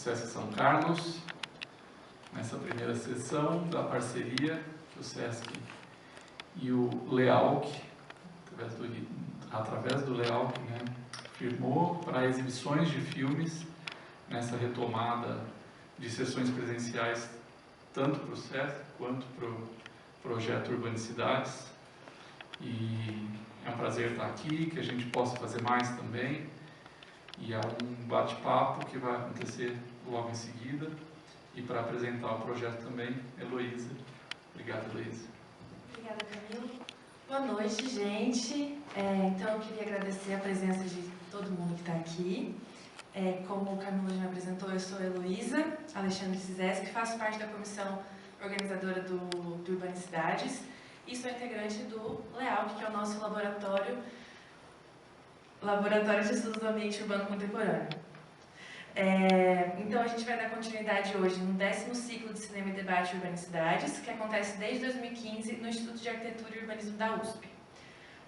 SESC São Carlos, nessa primeira sessão da parceria que o SESC e o LEALC, através do LEALC, né, firmou para exibições de filmes nessa retomada de sessões presenciais, tanto para o SESC quanto para o projeto Urbanicidades. E é um prazer estar aqui, que a gente possa fazer mais também. E é um bate-papo que vai acontecer logo em seguida. E para apresentar o projeto também, Heloísa. Obrigado, Heloísa. Obrigada, Camilo. Boa noite, gente. Então, eu queria agradecer a presença de todo mundo que está aqui. Como o Camilo já me apresentou, eu sou a Heloísa Alexandre Cizeschi, que faço parte da comissão organizadora do Urbanicidades e sou integrante do LEALC, que é o nosso laboratório de estudos do ambiente urbano contemporâneo. Então, a gente vai dar continuidade hoje no 10º ciclo de Cinema e Debate Urbanicidades, que acontece desde 2015 no Instituto de Arquitetura e Urbanismo da USP.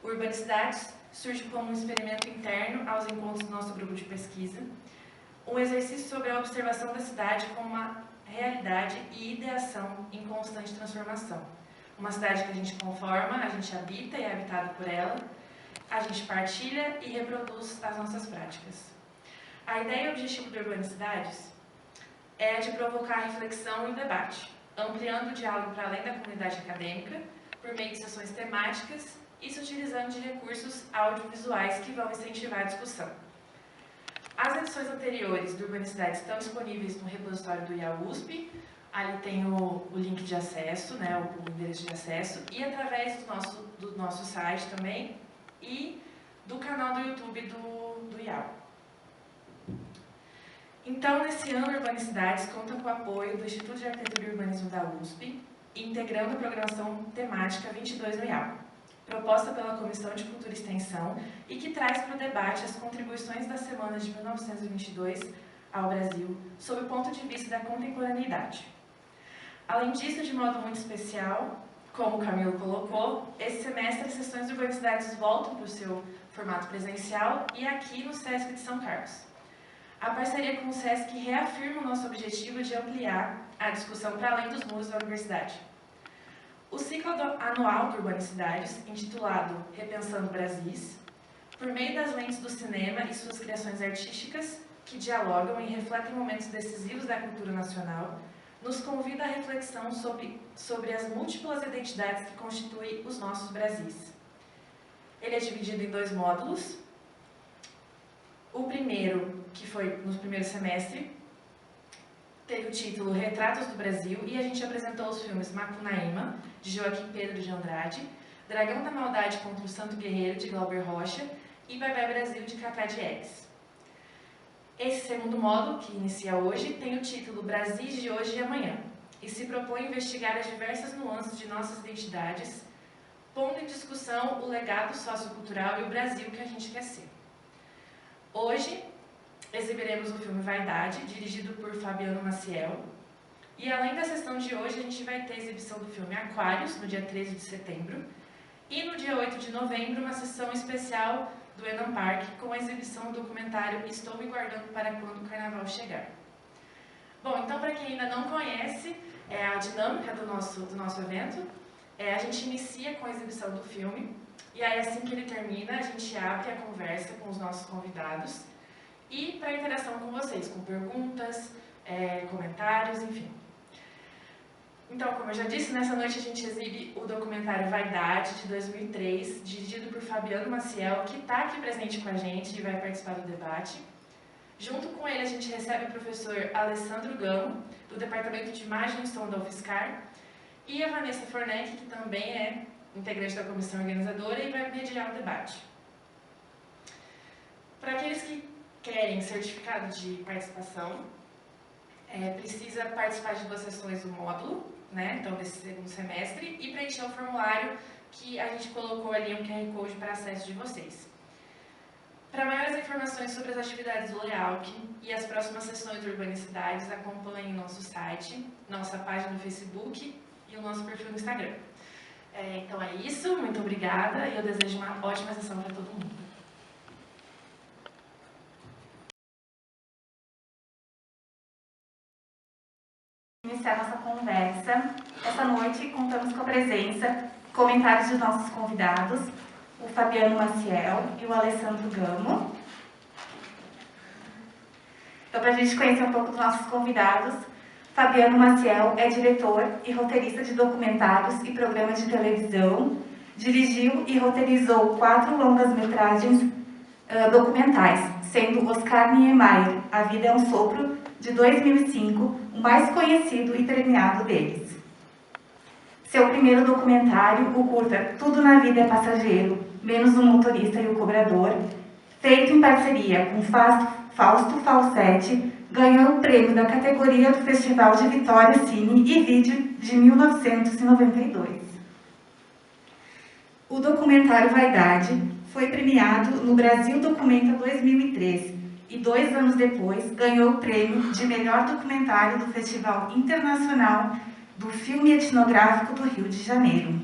O Urbanicidades surge como um experimento interno aos encontros do nosso grupo de pesquisa, um exercício sobre a observação da cidade como uma realidade e ideação em constante transformação. Uma cidade que a gente conforma, a gente habita e é habitado por ela, a gente partilha e reproduz as nossas práticas. A ideia e o objetivo do Urbanicidades é de provocar reflexão e debate, ampliando o diálogo para além da comunidade acadêmica, por meio de sessões temáticas e se utilizando de recursos audiovisuais que vão incentivar a discussão. As edições anteriores do Urbanicidades estão disponíveis no repositório do IAUSP, ali tem o link de acesso, né, o endereço de acesso, e através do nosso site também, e do canal do YouTube do IAU. Então, nesse ano, Urbanicidades conta com o apoio do Instituto de Arquitetura e Urbanismo da USP, integrando a programação temática 22 no IAU, proposta pela Comissão de Cultura e Extensão e que traz para o debate as contribuições da Semana de 1922 ao Brasil, sob o ponto de vista da contemporaneidade. Além disso, de modo muito especial, como o Camilo colocou, esse semestre as sessões de Urbanicidades voltam para o seu formato presencial e aqui no SESC de São Carlos. A parceria com o SESC reafirma o nosso objetivo de ampliar a discussão para além dos muros da universidade. O ciclo anual de Urbanicidades, intitulado Repensando Brasis, por meio das lentes do cinema e suas criações artísticas, que dialogam e refletem momentos decisivos da cultura nacional, nos convida à reflexão sobre as múltiplas identidades que constituem os nossos Brasis. Ele é dividido em 2 módulos. O primeiro, que foi no primeiro semestre, teve o título Retratos do Brasil e a gente apresentou os filmes Macunaíma, de Joaquim Pedro de Andrade, Dragão da Maldade contra o Santo Guerreiro, de Glauber Rocha, e Bye Bye Brasil, de Cacá Diegues. Esse segundo módulo, que inicia hoje, tem o título Brasis de Hoje e Amanhã, e se propõe investigar as diversas nuances de nossas identidades, pondo em discussão o legado sociocultural e o Brasil que a gente quer ser. Hoje, exibiremos o filme Vaidade, dirigido por Fabiano Maciel. E além da sessão de hoje, a gente vai ter a exibição do filme Aquários, no dia 13 de setembro. E no dia 8 de novembro, uma sessão especial do Enam Park, com a exibição do documentário Estou Me Guardando para Quando o Carnaval Chegar. Bom, então para quem ainda não conhece a dinâmica do nosso evento, a gente inicia com a exibição do filme. E aí, assim que ele termina, a gente abre a conversa com os nossos convidados e para interação com vocês, com perguntas, comentários, enfim. Então, como eu já disse, nessa noite a gente exibe o documentário Vaidade, de 2003, dirigido por Fabiano Maciel, que está aqui presente com a gente e vai participar do debate. Junto com ele, a gente recebe o professor Alessandro Gamo, do Departamento de Imagem e Som da UFSCar, e a Vanessa Fornec, que também é integrante da comissão organizadora e vai mediar o debate. Para aqueles que querem certificado de participação, precisa participar de 2 sessões do módulo, né, então desse segundo semestre, e preencher o formulário que a gente colocou ali um QR Code para acesso de vocês. Para maiores informações sobre as atividades do LEALC e as próximas sessões de Urbanicidades, acompanhem nosso site, nossa página no Facebook e o nosso perfil no Instagram. Então é isso, muito obrigada e eu desejo uma ótima sessão para todo mundo. Iniciar nossa conversa. Essa noite contamos com a presença, comentários de nossos convidados, o Fabiano Maciel e o Alessandro Gamo. Então, para a gente conhecer um pouco dos nossos convidados, Fabiano Maciel é diretor e roteirista de documentários e programas de televisão, dirigiu e roteirizou 4 longas-metragens documentais, sendo Oscar Niemeyer, A Vida é um Sopro, de 2005, o mais conhecido e premiado deles. Seu primeiro documentário, o curta Tudo na Vida é Passageiro, menos o motorista e o cobrador, feito em parceria com Fausto Falsetti, ganhou o prêmio da categoria do Festival de Vitória Cine e Vídeo de 1992. O documentário Vaidade foi premiado no Brasil Documenta 2003 e 2 anos depois ganhou o prêmio de melhor documentário do Festival Internacional do Filme Etnográfico do Rio de Janeiro.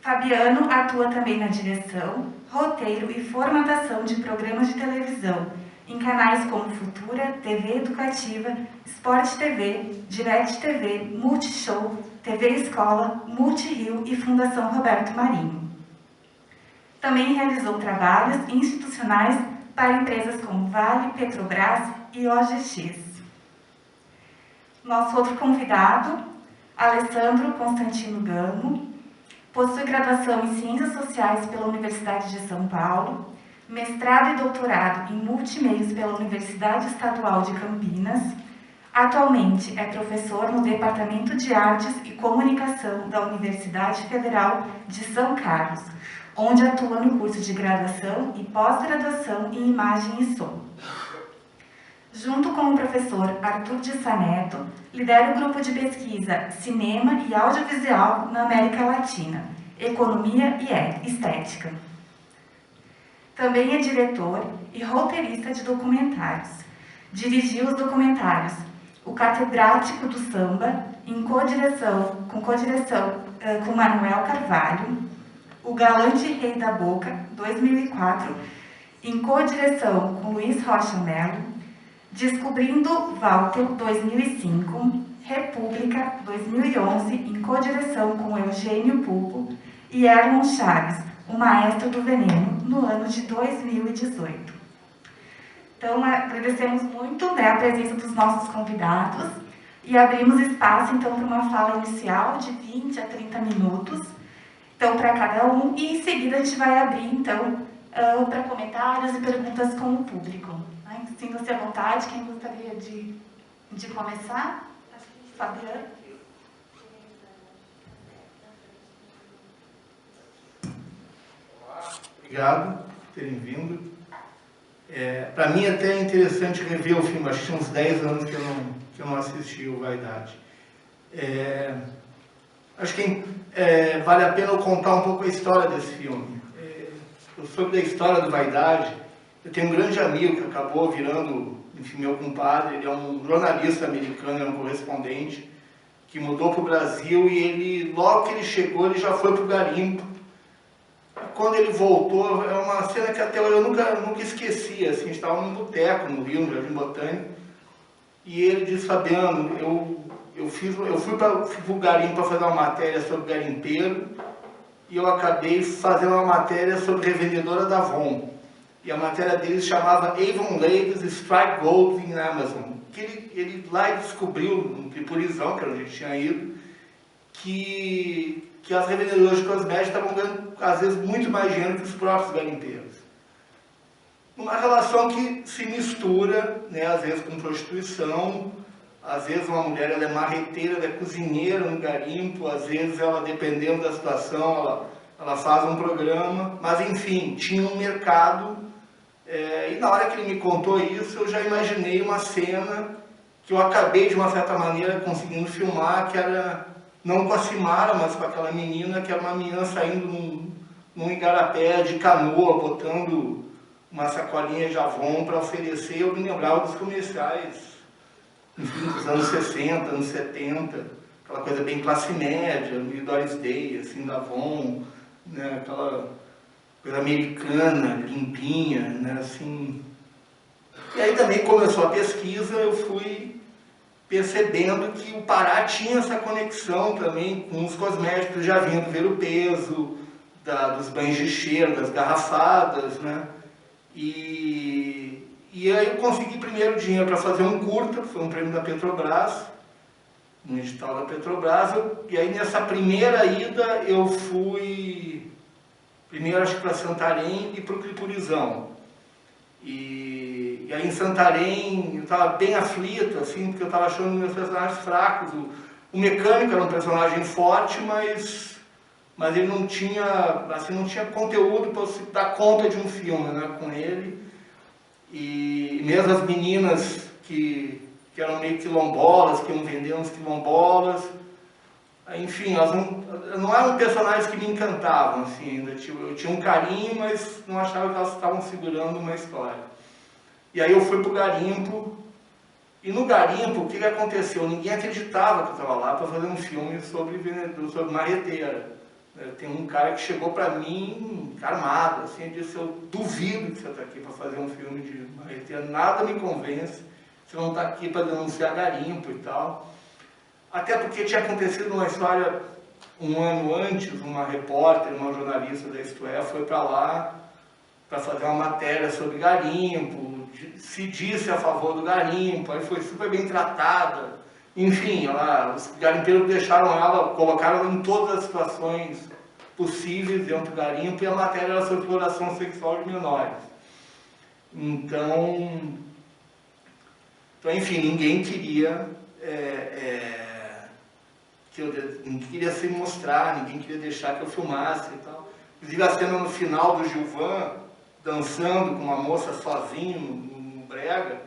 Fabiano atua também na direção, roteiro e formatação de programas de televisão em canais como Futura, TV Educativa, Sport TV, Direct TV, Multishow, TV Escola, Multirio e Fundação Roberto Marinho. Também realizou trabalhos institucionais para empresas como Vale, Petrobras e OGX. Nosso outro convidado, Alessandro Constantino Gamo, possui graduação em Ciências Sociais pela Universidade de São Paulo, mestrado e doutorado em Multimeios pela Universidade Estadual de Campinas. Atualmente é professor no Departamento de Artes e Comunicação da Universidade Federal de São Carlos, onde atua no curso de graduação e pós-graduação em Imagem e Som. Junto com o professor Arthur de Saneto, lidera o grupo de pesquisa Cinema e Audiovisual na América Latina, Economia e Estética. Também é diretor e roteirista de documentários. Dirigiu os documentários O Catedrático do Samba, com codireção com Manuel Carvalho, O Galante Rei da Boca, 2004, em codireção com Luiz Rocha Mello, Descobrindo Walter, 2005, República, 2011, em codireção com Eugênio Pupo e Erlon Chaves, o Maestro do Veneno, no ano de 2018. Então, agradecemos muito, né, a presença dos nossos convidados e abrimos espaço, então, para uma fala inicial de 20 a 30 minutos, então, para cada um, e em seguida a gente vai abrir, então, para comentários e perguntas com o público. Sinta-se à vontade, quem gostaria de começar? Fabiano? Obrigado por terem vindo. Para mim até é interessante rever o filme, acho que tinha uns 10 anos que eu não assisti o Vaidade. Acho que vale a pena eu contar um pouco a história desse filme. Sobre a história do Vaidade, eu tenho um grande amigo que acabou virando, enfim, meu compadre. Ele é um jornalista americano, é um correspondente, que mudou para o Brasil e ele, logo que ele chegou, ele já foi para o garimpo. Quando ele voltou, é uma cena que até eu nunca esqueci, assim, a gente estava num boteco no Rio, no Jardim Botânico, e ele disse: Fabiano, eu fui para o garimpo para fazer uma matéria sobre garimpeiro, e eu acabei fazendo uma matéria sobre revendedora da Avon. E a matéria dele se chamava Avon Ladies Strike Gold in Amazon. Que ele lá descobriu, no Tripurizão, que era onde ele tinha ido, que as revendedoras de cosméticos estavam ganhando, às vezes, muito mais dinheiro que os próprios garimpeiros. Uma relação que se mistura, né, às vezes, com prostituição. Às vezes uma mulher ela é marreteira, ela é cozinheira no garimpo, às vezes ela, dependendo da situação, ela faz um programa. Mas, enfim, tinha um mercado. E na hora que ele me contou isso, eu já imaginei uma cena que eu acabei, de uma certa maneira, conseguindo filmar, que era, não com a Simara, mas com aquela menina, que era uma menina saindo num igarapé de canoa, botando uma sacolinha de Avon para oferecer. Eu me lembrava dos comerciais, enfim, dos anos 60, anos 70, aquela coisa bem classe média, no Doris Day, assim, da Avon, né, aquela coisa americana, limpinha, né, assim. E aí também começou a pesquisa, eu fui percebendo que o Pará tinha essa conexão também com os cosméticos, já vindo ver o peso dos banhos de cheiro, das garrafadas, né? E aí eu consegui primeiro dinheiro para fazer um curta, foi um prêmio da Petrobras, um edital da Petrobras, e aí nessa primeira ida eu fui, primeiro acho que para Santarém e para o Clipurizão. E aí em Santarém eu estava bem aflito, assim, porque eu estava achando meus personagens fracos. O mecânico era um personagem forte, mas ele não tinha, assim, não tinha conteúdo para você dar conta de um filme, né, com ele. E mesmo as meninas que eram meio quilombolas, que iam vender uns quilombolas, enfim, elas não eram personagens que me encantavam, assim, ainda. Eu tinha um carinho, mas não achava que elas estavam segurando uma história. E aí eu fui para o garimpo, e no garimpo, o que aconteceu? Ninguém acreditava que eu estava lá para fazer um filme sobre marreteira. Tem um cara que chegou para mim armado, assim, e disse: eu duvido que você está aqui para fazer um filme de marreteira, nada me convence, você não está aqui para denunciar garimpo e tal. Até porque tinha acontecido uma história um ano antes, uma repórter, uma jornalista da Isto É, foi para lá para fazer uma matéria sobre garimpo, se disse a favor do garimpo, aí foi super bem tratada. Enfim, os garimpeiros deixaram ela, colocaram ela em todas as situações possíveis dentro do garimpo, e a matéria era sobre exploração sexual de menores. Então enfim, ninguém queria ninguém queria se mostrar, ninguém queria deixar que eu filmasse e tal. Inclusive a cena no final do Gilvan, dançando com uma moça sozinho no brega,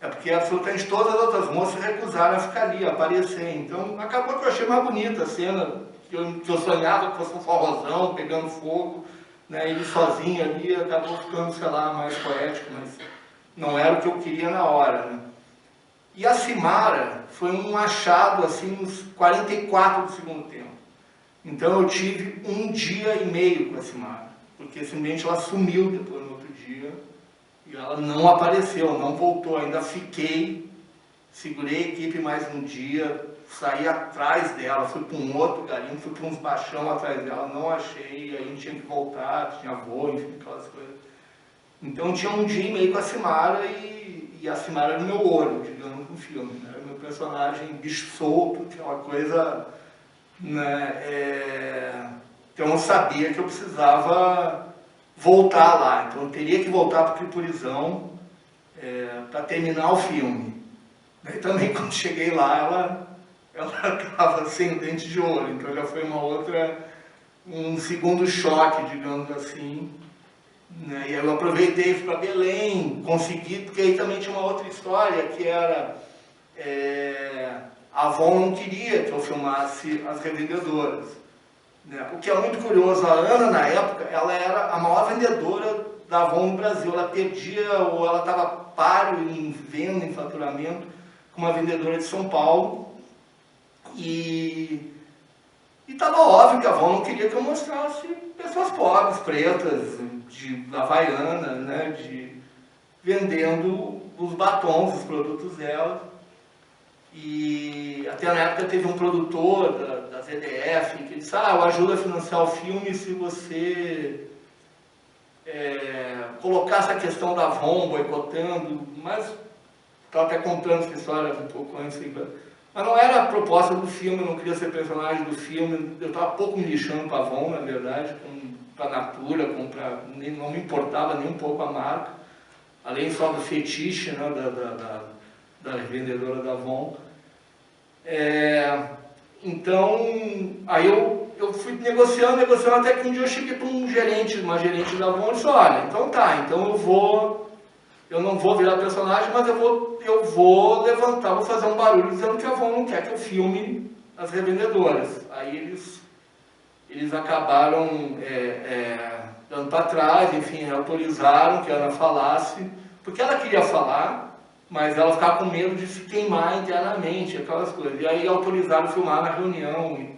é porque absolutamente todas as outras moças recusaram a ficar ali, a aparecer. Então acabou que eu achei mais bonita a cena, que eu sonhava que fosse um forrozão pegando fogo, né? Ele sozinho ali, acabou ficando, sei lá, mais poético, mas não era o que eu queria na hora, né? E a Cimara foi um achado, assim, nos 44 do segundo tempo. Então eu tive 1 dia e meio com a Cimara, porque simplesmente ela sumiu depois no outro dia, e ela não apareceu, não voltou. Ainda fiquei, segurei a equipe mais um dia, saí atrás dela, fui para um outro garimpo, fui para uns baixão atrás dela, não achei, aí a gente tinha que voltar, tinha voo, enfim, aquelas coisas. Então tinha 1 dia e meio com a Cimara, e a Cimara era o meu olho, digamos, no filme, né? Era o meu personagem bicho solto, que é uma coisa, né? Então eu sabia que eu precisava voltar lá, então eu teria que voltar para o Clipurizão para terminar o filme. Daí também, quando cheguei lá, ela estava sem dente de ouro, então já foi um segundo choque, digamos assim. Né? E aí eu aproveitei e fui para Belém, consegui, porque aí também tinha uma outra história, que era a Avon não queria que eu filmasse as revendedoras. Né? O que é muito curioso, a Ana, na época, ela era a maior vendedora da Avon no Brasil. Ela perdia, ou ela estava páreo em venda, em faturamento, com uma vendedora de São Paulo. E estava óbvio que a Avon não queria que eu mostrasse pessoas pobres, pretas, de Havaiana, né, vendendo os batons, os produtos dela. E até na época teve um produtor da ZDF que disse: eu ajudo a financiar o filme se você colocar essa questão da Avon boicotando. Mas estava até contando essa história um pouco antes. Mas não era a proposta do filme, eu não queria ser personagem do filme. Eu estava pouco me lixando para a Avon, na verdade, para a Natura, não me importava nem um pouco a marca, além só do fetiche, né, da vendedora da Avon. Então, aí eu fui negociando, até que um dia eu cheguei para uma gerente da Avon e disse: olha, então tá, então eu não vou virar personagem, mas eu vou levantar, vou fazer um barulho dizendo que a Avon não quer que eu filme as revendedoras. Aí eles acabaram dando para trás, enfim, autorizaram que a Ana falasse, porque ela queria falar, mas ela ficava com medo de se queimar internamente, aquelas coisas. E aí autorizaram filmar na reunião.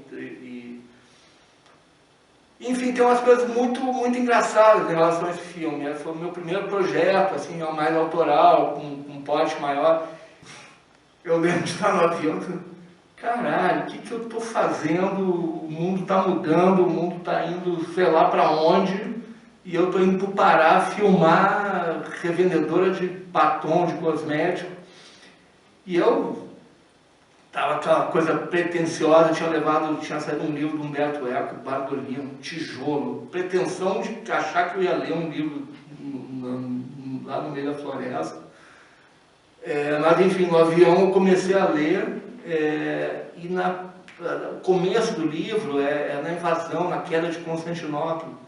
Enfim, tem umas coisas muito, muito engraçadas em relação a esse filme. Foi o meu primeiro projeto, assim, mais autoral, com um porte maior. eu lembro de estar no avião, caralho, o que eu estou fazendo? O mundo está mudando, o mundo está indo sei lá para onde, e eu estou indo para o Pará filmar revendedora de batom, de cosmético. E eu estava aquela coisa pretensiosa, tinha saído um livro do Humberto Eco, Bardolinha, um tijolo, pretensão de achar que eu ia ler um livro lá no meio da floresta. Mas enfim, no avião eu comecei a ler, e no começo do livro é na invasão, na queda de Constantinopla.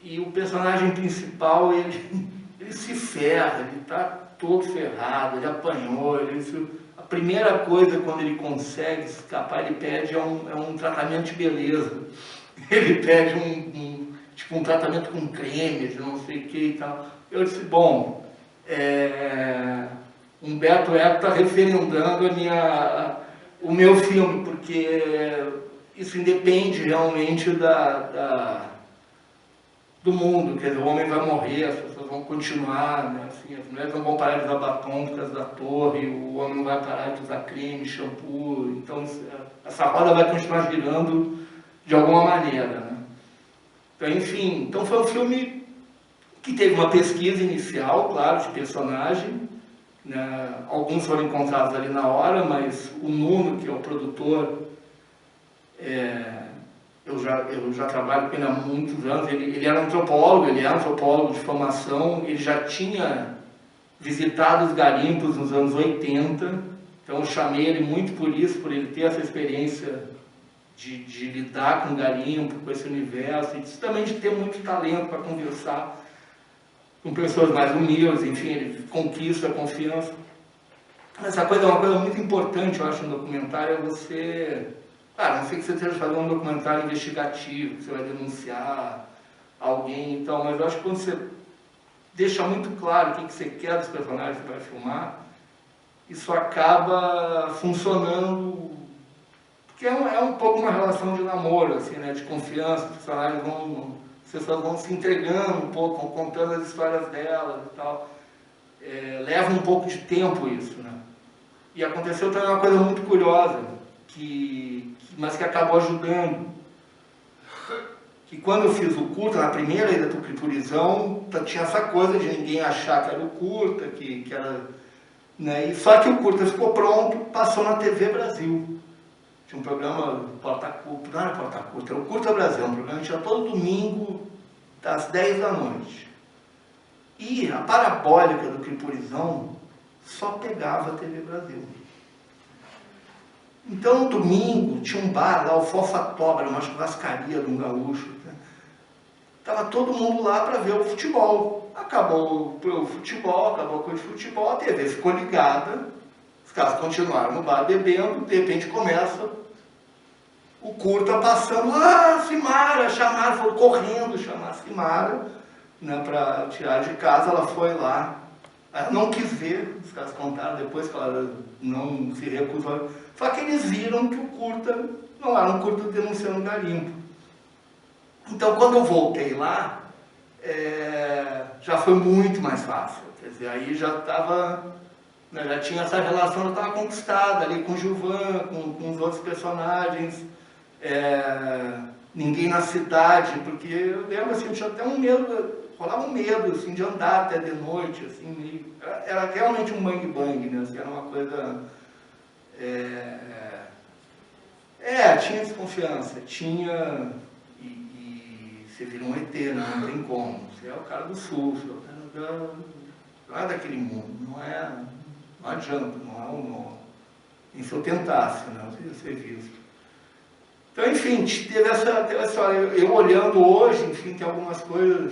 E o personagem principal, ele se ferra, ele está todo ferrado, ele apanhou, a primeira coisa quando ele consegue escapar, ele pede um tratamento de beleza. Ele pede um tratamento com creme, de não sei o que e tal. Eu disse, bom, Humberto Eco está referendando o meu filme, porque isso independe realmente do mundo, quer dizer, o homem vai morrer, as pessoas vão continuar, né? Assim, as mulheres não vão parar de usar batom por causa da torre, o homem não vai parar de usar creme, shampoo, então essa roda vai continuar girando de alguma maneira, né? Então, enfim, então foi um filme que teve uma pesquisa inicial, claro, de personagem, né? Alguns foram encontrados ali na hora, mas o Nuno, que é o produtor, eu já trabalho com ele há muitos anos, ele era antropólogo, ele é antropólogo de formação, ele já tinha visitado os garimpos nos anos 80, então eu chamei ele muito por isso, por ele ter essa experiência de lidar com garimpo, com esse universo, e também de ter muito talento para conversar com pessoas mais humildes, enfim, ele conquista a confiança. Essa coisa é uma coisa muito importante, eu acho, no documentário, é você... Claro, não sei que você esteja fazendo um documentário investigativo, que você vai denunciar alguém e tal, mas eu acho que quando você deixa muito claro o que você quer dos personagens que você vai filmar, isso acaba funcionando, porque é um pouco uma relação de namoro, assim, né, de confiança, os personagens as pessoas vão se entregando um pouco, vão contando as histórias delas e tal. Leva um pouco de tempo isso, né? E aconteceu também uma coisa muito curiosa, mas que acabou ajudando. Que quando eu fiz o curta, na primeira ida para o Cripurizão, tinha essa coisa de ninguém achar que era o curta, que era... Né? E só que o curta ficou pronto, passou na TV Brasil. Tinha um programa, Porta-Curta, não era Porta-Curta, era o Curta Brasil, um programa que tinha todo domingo, às 10 da noite. E a parabólica do Cripurizão só pegava a TV Brasil. Então, no domingo, tinha um bar lá, o Fofatobra, uma churrascaria de um gaúcho. Né? Tava todo mundo lá para ver o futebol. Acabou o futebol, acabou a coisa de futebol, a TV ficou ligada, os caras continuaram no bar bebendo, de repente começa o curta passando, Simara, chamaram, foram correndo chamar a Simara, né, para tirar de casa, ela foi lá. Ela não quis ver, os caras contaram depois que ela não se recusou. Só que eles viram que o curta não era um curta denunciando garimpo. Então, quando eu voltei lá, já foi muito mais fácil. Quer dizer, aí já estava, né, já tinha essa relação, já estava conquistada ali com o Gilvan, com os outros personagens. Ninguém na cidade, porque eu lembro assim, eu tinha até um medo, rolava um medo assim, de andar até de noite, assim, era realmente um bang-bang, né? Assim, era uma coisa... tinha desconfiança, tinha... E você vira um ET, né? Não tem como. Você é o cara do sul, você é o cara não é daquele mundo, não adianta, nem se eu tentasse, né? Eu ia ser visto. Então, enfim, teve essa história. Eu olhando hoje, enfim, tem algumas coisas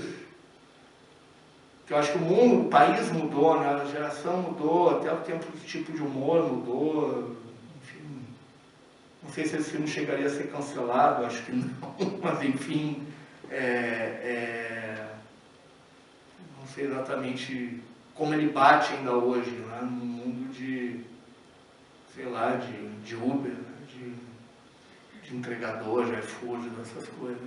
que eu acho que o país mudou, né? A geração mudou, até o tipo de humor mudou. Enfim, não sei se esse filme chegaria a ser cancelado, acho que não, mas enfim, não sei exatamente como ele bate ainda hoje, né? No mundo de, sei lá, de Uber, né? de entregador, de iFood, dessas coisas.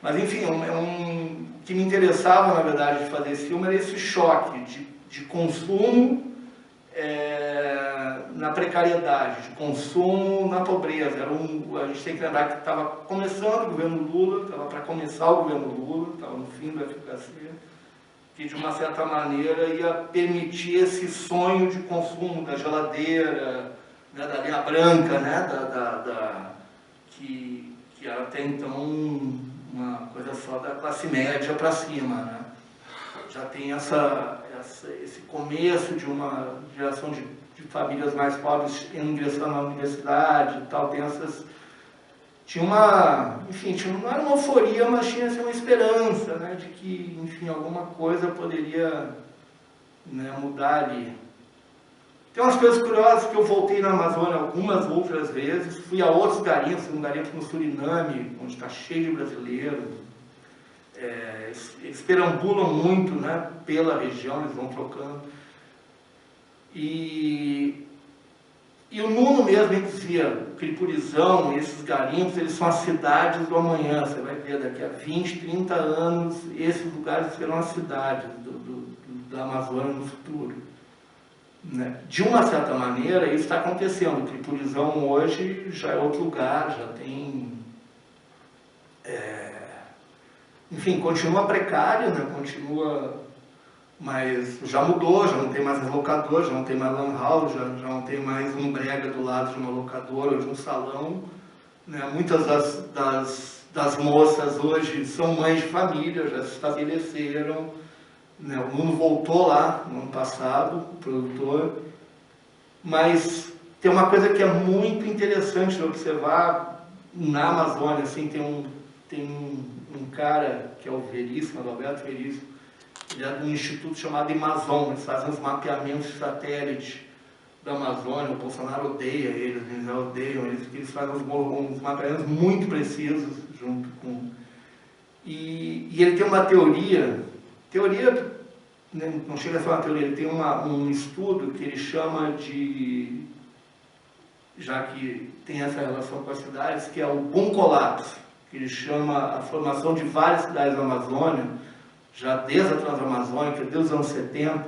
Mas, enfim, o que me interessava, na verdade, de fazer esse filme era esse choque de consumo na precariedade, de consumo, na pobreza. A gente tem que lembrar que estava começando o governo Lula, estava para começar o governo Lula, estava no fim da eficácia, que de uma certa maneira ia permitir esse sonho de consumo da geladeira, né, da linha branca, né, que era até então uma coisa só da classe média para cima, né? Já tem esse começo de uma geração de famílias mais pobres ingressando na universidade e tal, tinha uma, enfim, não era uma euforia, mas tinha assim, uma esperança, né, de que, enfim, alguma coisa poderia, né, mudar ali. Tem umas coisas curiosas que eu voltei na Amazônia algumas outras vezes, fui a outros garimpos, um garimpo no Suriname, onde está cheio de brasileiros. Eles perambulam muito, né, pela região, eles vão trocando. E o Nuno mesmo ele dizia, Cripurizão, esses garimpos, eles são as cidades do amanhã. Você vai ver daqui a 20, 30 anos, esses lugares serão as cidades da Amazônia no futuro. Né? De uma certa maneira, isso está acontecendo. O Cripurizão hoje já é outro lugar, já tem... enfim, continua precário, né? Continua... Mas já mudou, já não tem mais locador, já não tem mais lan house, já não tem mais um brega do lado de uma locadora ou de um salão. Né? Muitas das moças hoje são mães de família, já se estabeleceram. Né? O Nuno voltou lá no ano passado, o produtor. Mas tem uma coisa que é muito interessante de observar na Amazônia. Assim, tem um cara que é o Veríssimo, Adalberto Veríssimo. Ele é de um instituto chamado Amazon, eles fazem os mapeamentos de satélite da Amazônia. O Bolsonaro odeia eles odeiam eles, porque eles fazem uns mapeamentos muito precisos junto com... E ele tem uma teoria, né, não chega a ser uma teoria, ele tem um estudo que ele chama de, já que tem essa relação com as cidades, que é o boom collapse, que ele chama a formação de várias cidades da Amazônia, já desde a Transamazônica, desde os anos 70,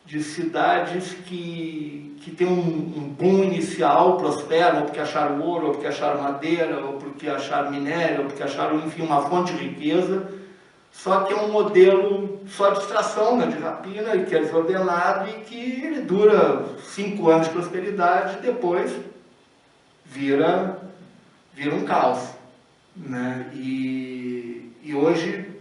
de cidades que tem um boom inicial, prosperam, ou porque acharam ouro, ou porque acharam madeira, ou porque acharam minério, ou porque acharam, enfim, uma fonte de riqueza, só que é um modelo só de extração, né, de rapina, que é desordenado e que ele dura 5 anos de prosperidade e depois vira um caos. Né? E hoje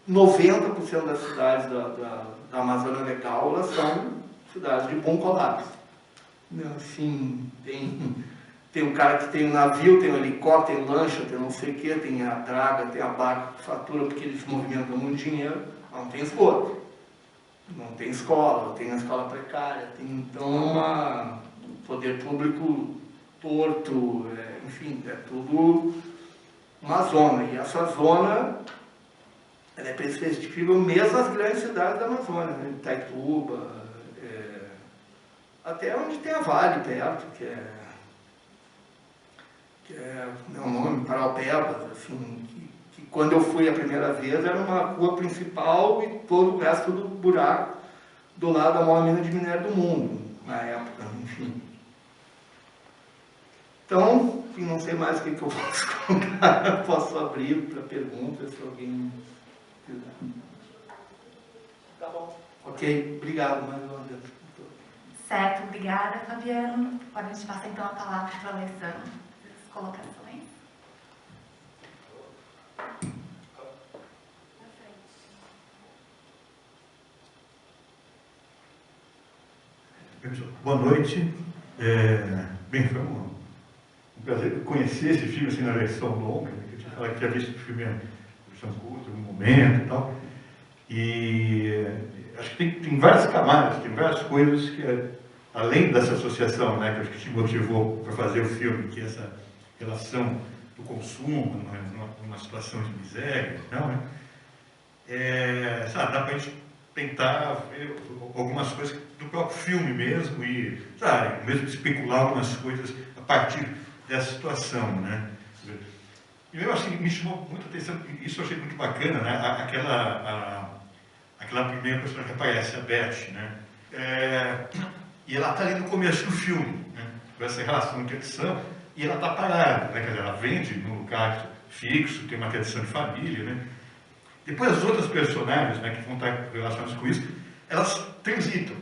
90% das cidades da Amazônia Legal, elas são cidades de bom colapso. Assim, tem um cara que tem um navio, tem um helicóptero, tem lancha, tem não sei o que, tem a draga, tem a barca que fatura porque eles movimentam muito dinheiro, mas não tem esgoto, não tem escola, tem a escola precária, tem então um poder público torto, enfim, é tudo uma zona. E essa zona ela é perceptível mesmo nas grandes cidades da Amazônia, né? Itaituba, até onde tem a Vale perto, que é o nome, Paraupebas, assim, que quando eu fui a primeira vez era uma rua principal e todo o resto do buraco do lado da maior mina de minério do mundo, na época, enfim. Então, enfim, não sei mais o que eu posso contar, posso abrir para perguntas se alguém... Tá bom. Ok, obrigado mais uma vez. Certo, obrigada, Fabiano. Agora a gente passa então a palavra para o Alessandro. As colocações. Boa noite. Bem, foi um prazer conhecer esse filme assim, na versão longa. Eu tinha falado que tinha visto o filme na versão curta, no momento e tal. E acho que tem várias camadas, tem várias coisas que, além dessa associação, né, que acho que te motivou para fazer o filme, que é essa relação do consumo numa situação de miséria e tal, né? Sabe, dá para a gente tentar ver algumas coisas do próprio filme mesmo e, sabe, mesmo especular algumas coisas a partir dessa situação, né? E eu acho que me chamou muita atenção, isso eu achei muito bacana, né? Aquela primeira pessoa que aparece, a Beth, né? e ela está ali no começo do filme, né? Com essa relação de tradição, e ela está parada, né? Quer dizer, ela vende num lugar fixo, tem uma tradição de família, né? Depois as outras personagens, né, que vão estar relacionadas com isso, elas transitam,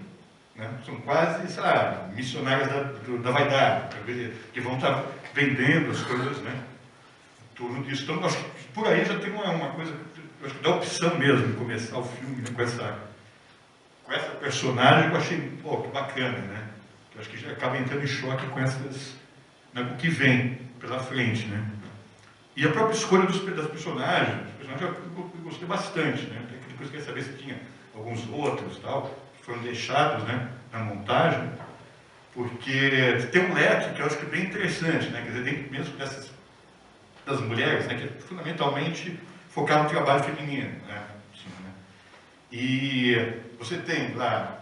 né? São quase, sei lá, missionárias da vaidade, que vão estar vendendo as coisas, né, em torno disso. Então, acho que por aí já tem uma coisa, acho que dá opção mesmo de começar o filme, né, com essa personagem que eu achei, pô, que bacana, né? Eu acho que já acaba entrando em choque com essas, né, o que vem pela frente, né? E a própria escolha das personagens, eu gostei bastante, né? Depois queria saber se tinha alguns outros, tal, que foram deixados, né, na montagem, porque tem um leque que eu acho que é bem interessante, né? Quer dizer, dentro mesmo das mulheres, né, que é fundamentalmente focar no trabalho feminino, né? Assim, né? E você tem lá,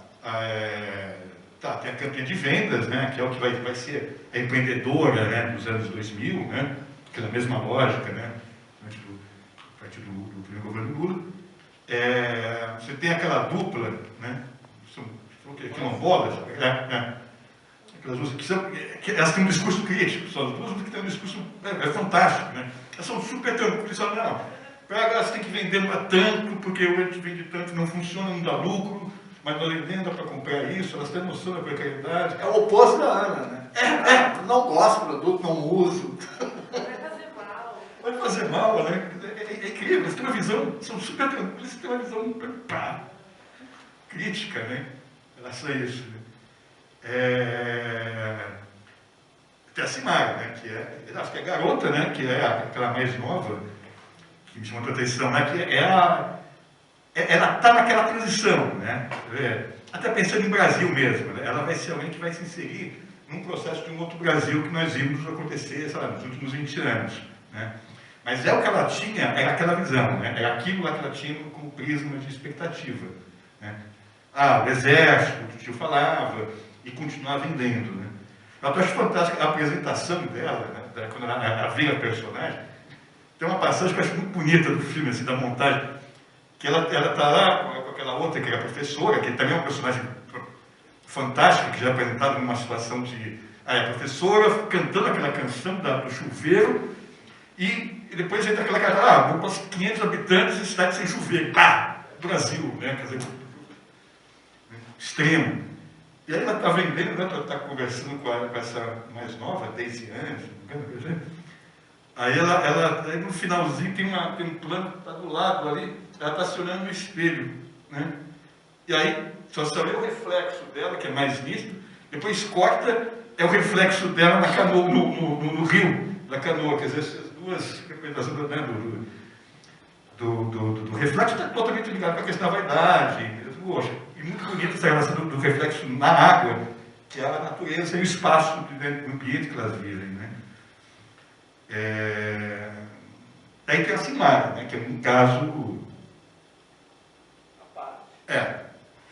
tem a campeã de vendas, né, que é o que vai ser a empreendedora, né, dos anos 2000, né, aquela mesma lógica, né, a partir do primeiro governo Lula. Você tem aquela dupla, né, são quilombolas, aquelas duas que elas têm um discurso crítico, são as duas que têm um discurso fantástico, né, elas são super tranquilas, não, elas têm que vender tanto, porque o gente vende tanto, não funciona, não dá lucro, mas não dá para comprar isso, elas têm noção da precariedade. É o oposto da Ana, né? Não gosto do produto, não uso. Vai fazer mal, né? É incrível, eles têm uma visão, são super tranquilos, eles têm uma visão crítica, né? Em relação a isso. Tem a Simara, né? Que acho que é a garota, né? Que é aquela mais nova, que me chamou a atenção, né? Que ela está naquela transição, né? Até pensando em Brasil mesmo, né? Ela vai ser alguém que vai se inserir num processo de um outro Brasil que nós vimos acontecer, sei lá, nos últimos 20 anos, né? Mas é o que ela tinha, era aquela visão, né? Era aquilo lá que ela tinha como prisma de expectativa, né? O exército, que o tio falava, e continuar vendendo, né? Eu acho fantástica a apresentação dela, né? Quando ela vê a personagem. Tem uma passagem que eu acho muito bonita do filme, assim, da montagem, que ela está lá com aquela outra que era professora, que também é uma personagem fantástica, que já é apresentada numa situação de... a professora cantando aquela canção do chuveiro, e depois entra aquela cara, vou para 500 habitantes e cidade sem chuveiro. Brasil, né? Quer dizer, extremo. E aí ela está vendendo, né? Está conversando com essa mais nova, Daisy Anne, aí aí no finalzinho tem um plano que está do lado ali, ela está se olhando no espelho, né? E aí só se vê o reflexo dela, que é mais nítido, depois corta, é o reflexo dela na canoa, no rio da canoa, quer dizer, essas duas representações, né, do reflexo está totalmente ligado com a questão da vaidade, e muito bonita essa relação do reflexo na água, que é a natureza e o espaço do ambiente que elas vivem, né? Aí tem a Simara, né, que é um caso...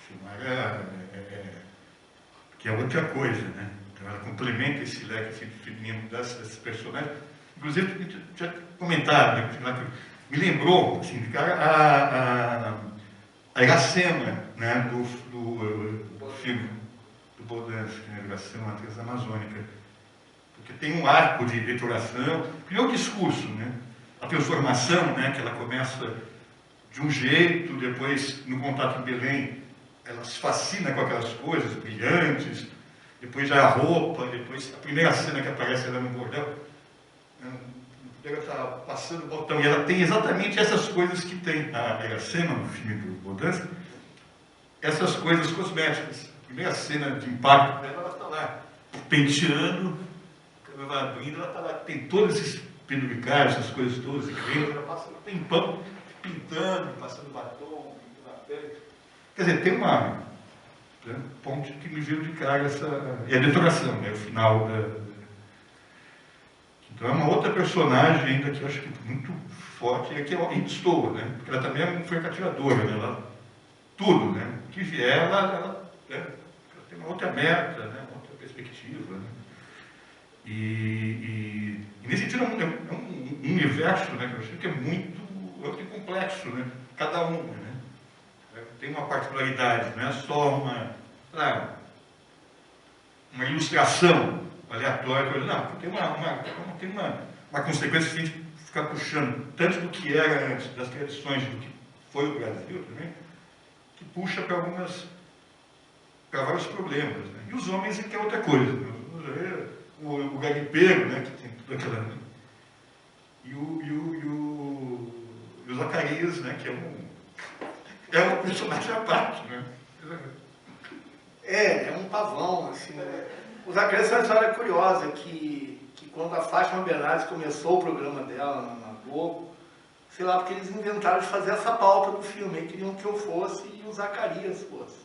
Simara que é outra coisa, né? Então ela complementa esse leque feminino desses personagens. Inclusive, já comentaram, né? Me lembrou, assim, de cara, a Iracema, né? do filme do Bodansky, né? Iracema, a Transamazônica. Porque tem um arco de deturação, e o discurso, né? A transformação, né? Que ela começa de um jeito, depois, no contato em Belém, ela se fascina com aquelas coisas brilhantes, depois já a roupa, depois a primeira cena que aparece ela no bordel, ela está passando o botão, e ela tem exatamente essas coisas que tem a Iracema no filme do Bodansky, essas coisas cosméticas. A primeira cena de impacto dela, ela está lá, penteando, ela vai abrindo, ela está lá, tem todos esses penduricários, essas coisas todas, e creme, ela passa um tempão pintando, passando batom, pintando a pele. Quer dizer, tem uma ponte que me veio de cara e a detonação, né, o final Então é uma outra personagem ainda que eu acho que é muito forte, que é a Destoa, né? Porque ela também foi cativadora, né? Tudo, né? O que vier, ela tem uma outra meta, né? Uma outra perspectiva, né? E nesse sentido é um universo, né? Que eu acho que é muito complexo, né? Cada um, né? Tem uma particularidade, não é só uma... Claro, uma ilustração aleatória, não, tem uma consequência que a gente ficar puxando, tanto do que era antes, das tradições do que foi o Brasil também, que puxa para vários problemas. Né? E os homens é que é outra coisa. Né? O garimpeiro, né, que tem tudo aquela... E o Zacarias, né, que é um personagem à parte. Né? É um pavão, assim. Né? O Zacarias é uma história curiosa, que quando a Fátima Bernardes começou o programa dela na Globo, sei lá, porque eles inventaram de fazer essa pauta do filme, eles queriam que eu fosse e o Zacarias fosse.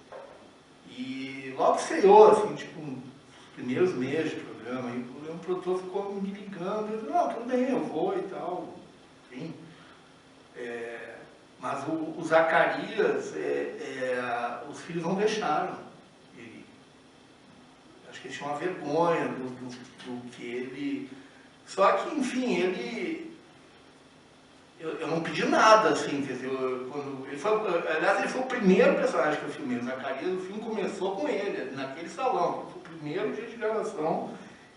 E logo estreou, assim, tipo, nos primeiros meses de programa, e o produtor ficou me ligando, eu disse, não, tudo bem, eu vou e tal, enfim. Mas o Zacarias, os filhos não deixaram. Acho que eles tinham uma vergonha do que ele... Só que, enfim, eu não pedi nada, assim, quer dizer, aliás, ele foi o primeiro personagem que eu filmei, o Zacarias, o filme começou com ele, naquele salão, foi o primeiro dia de gravação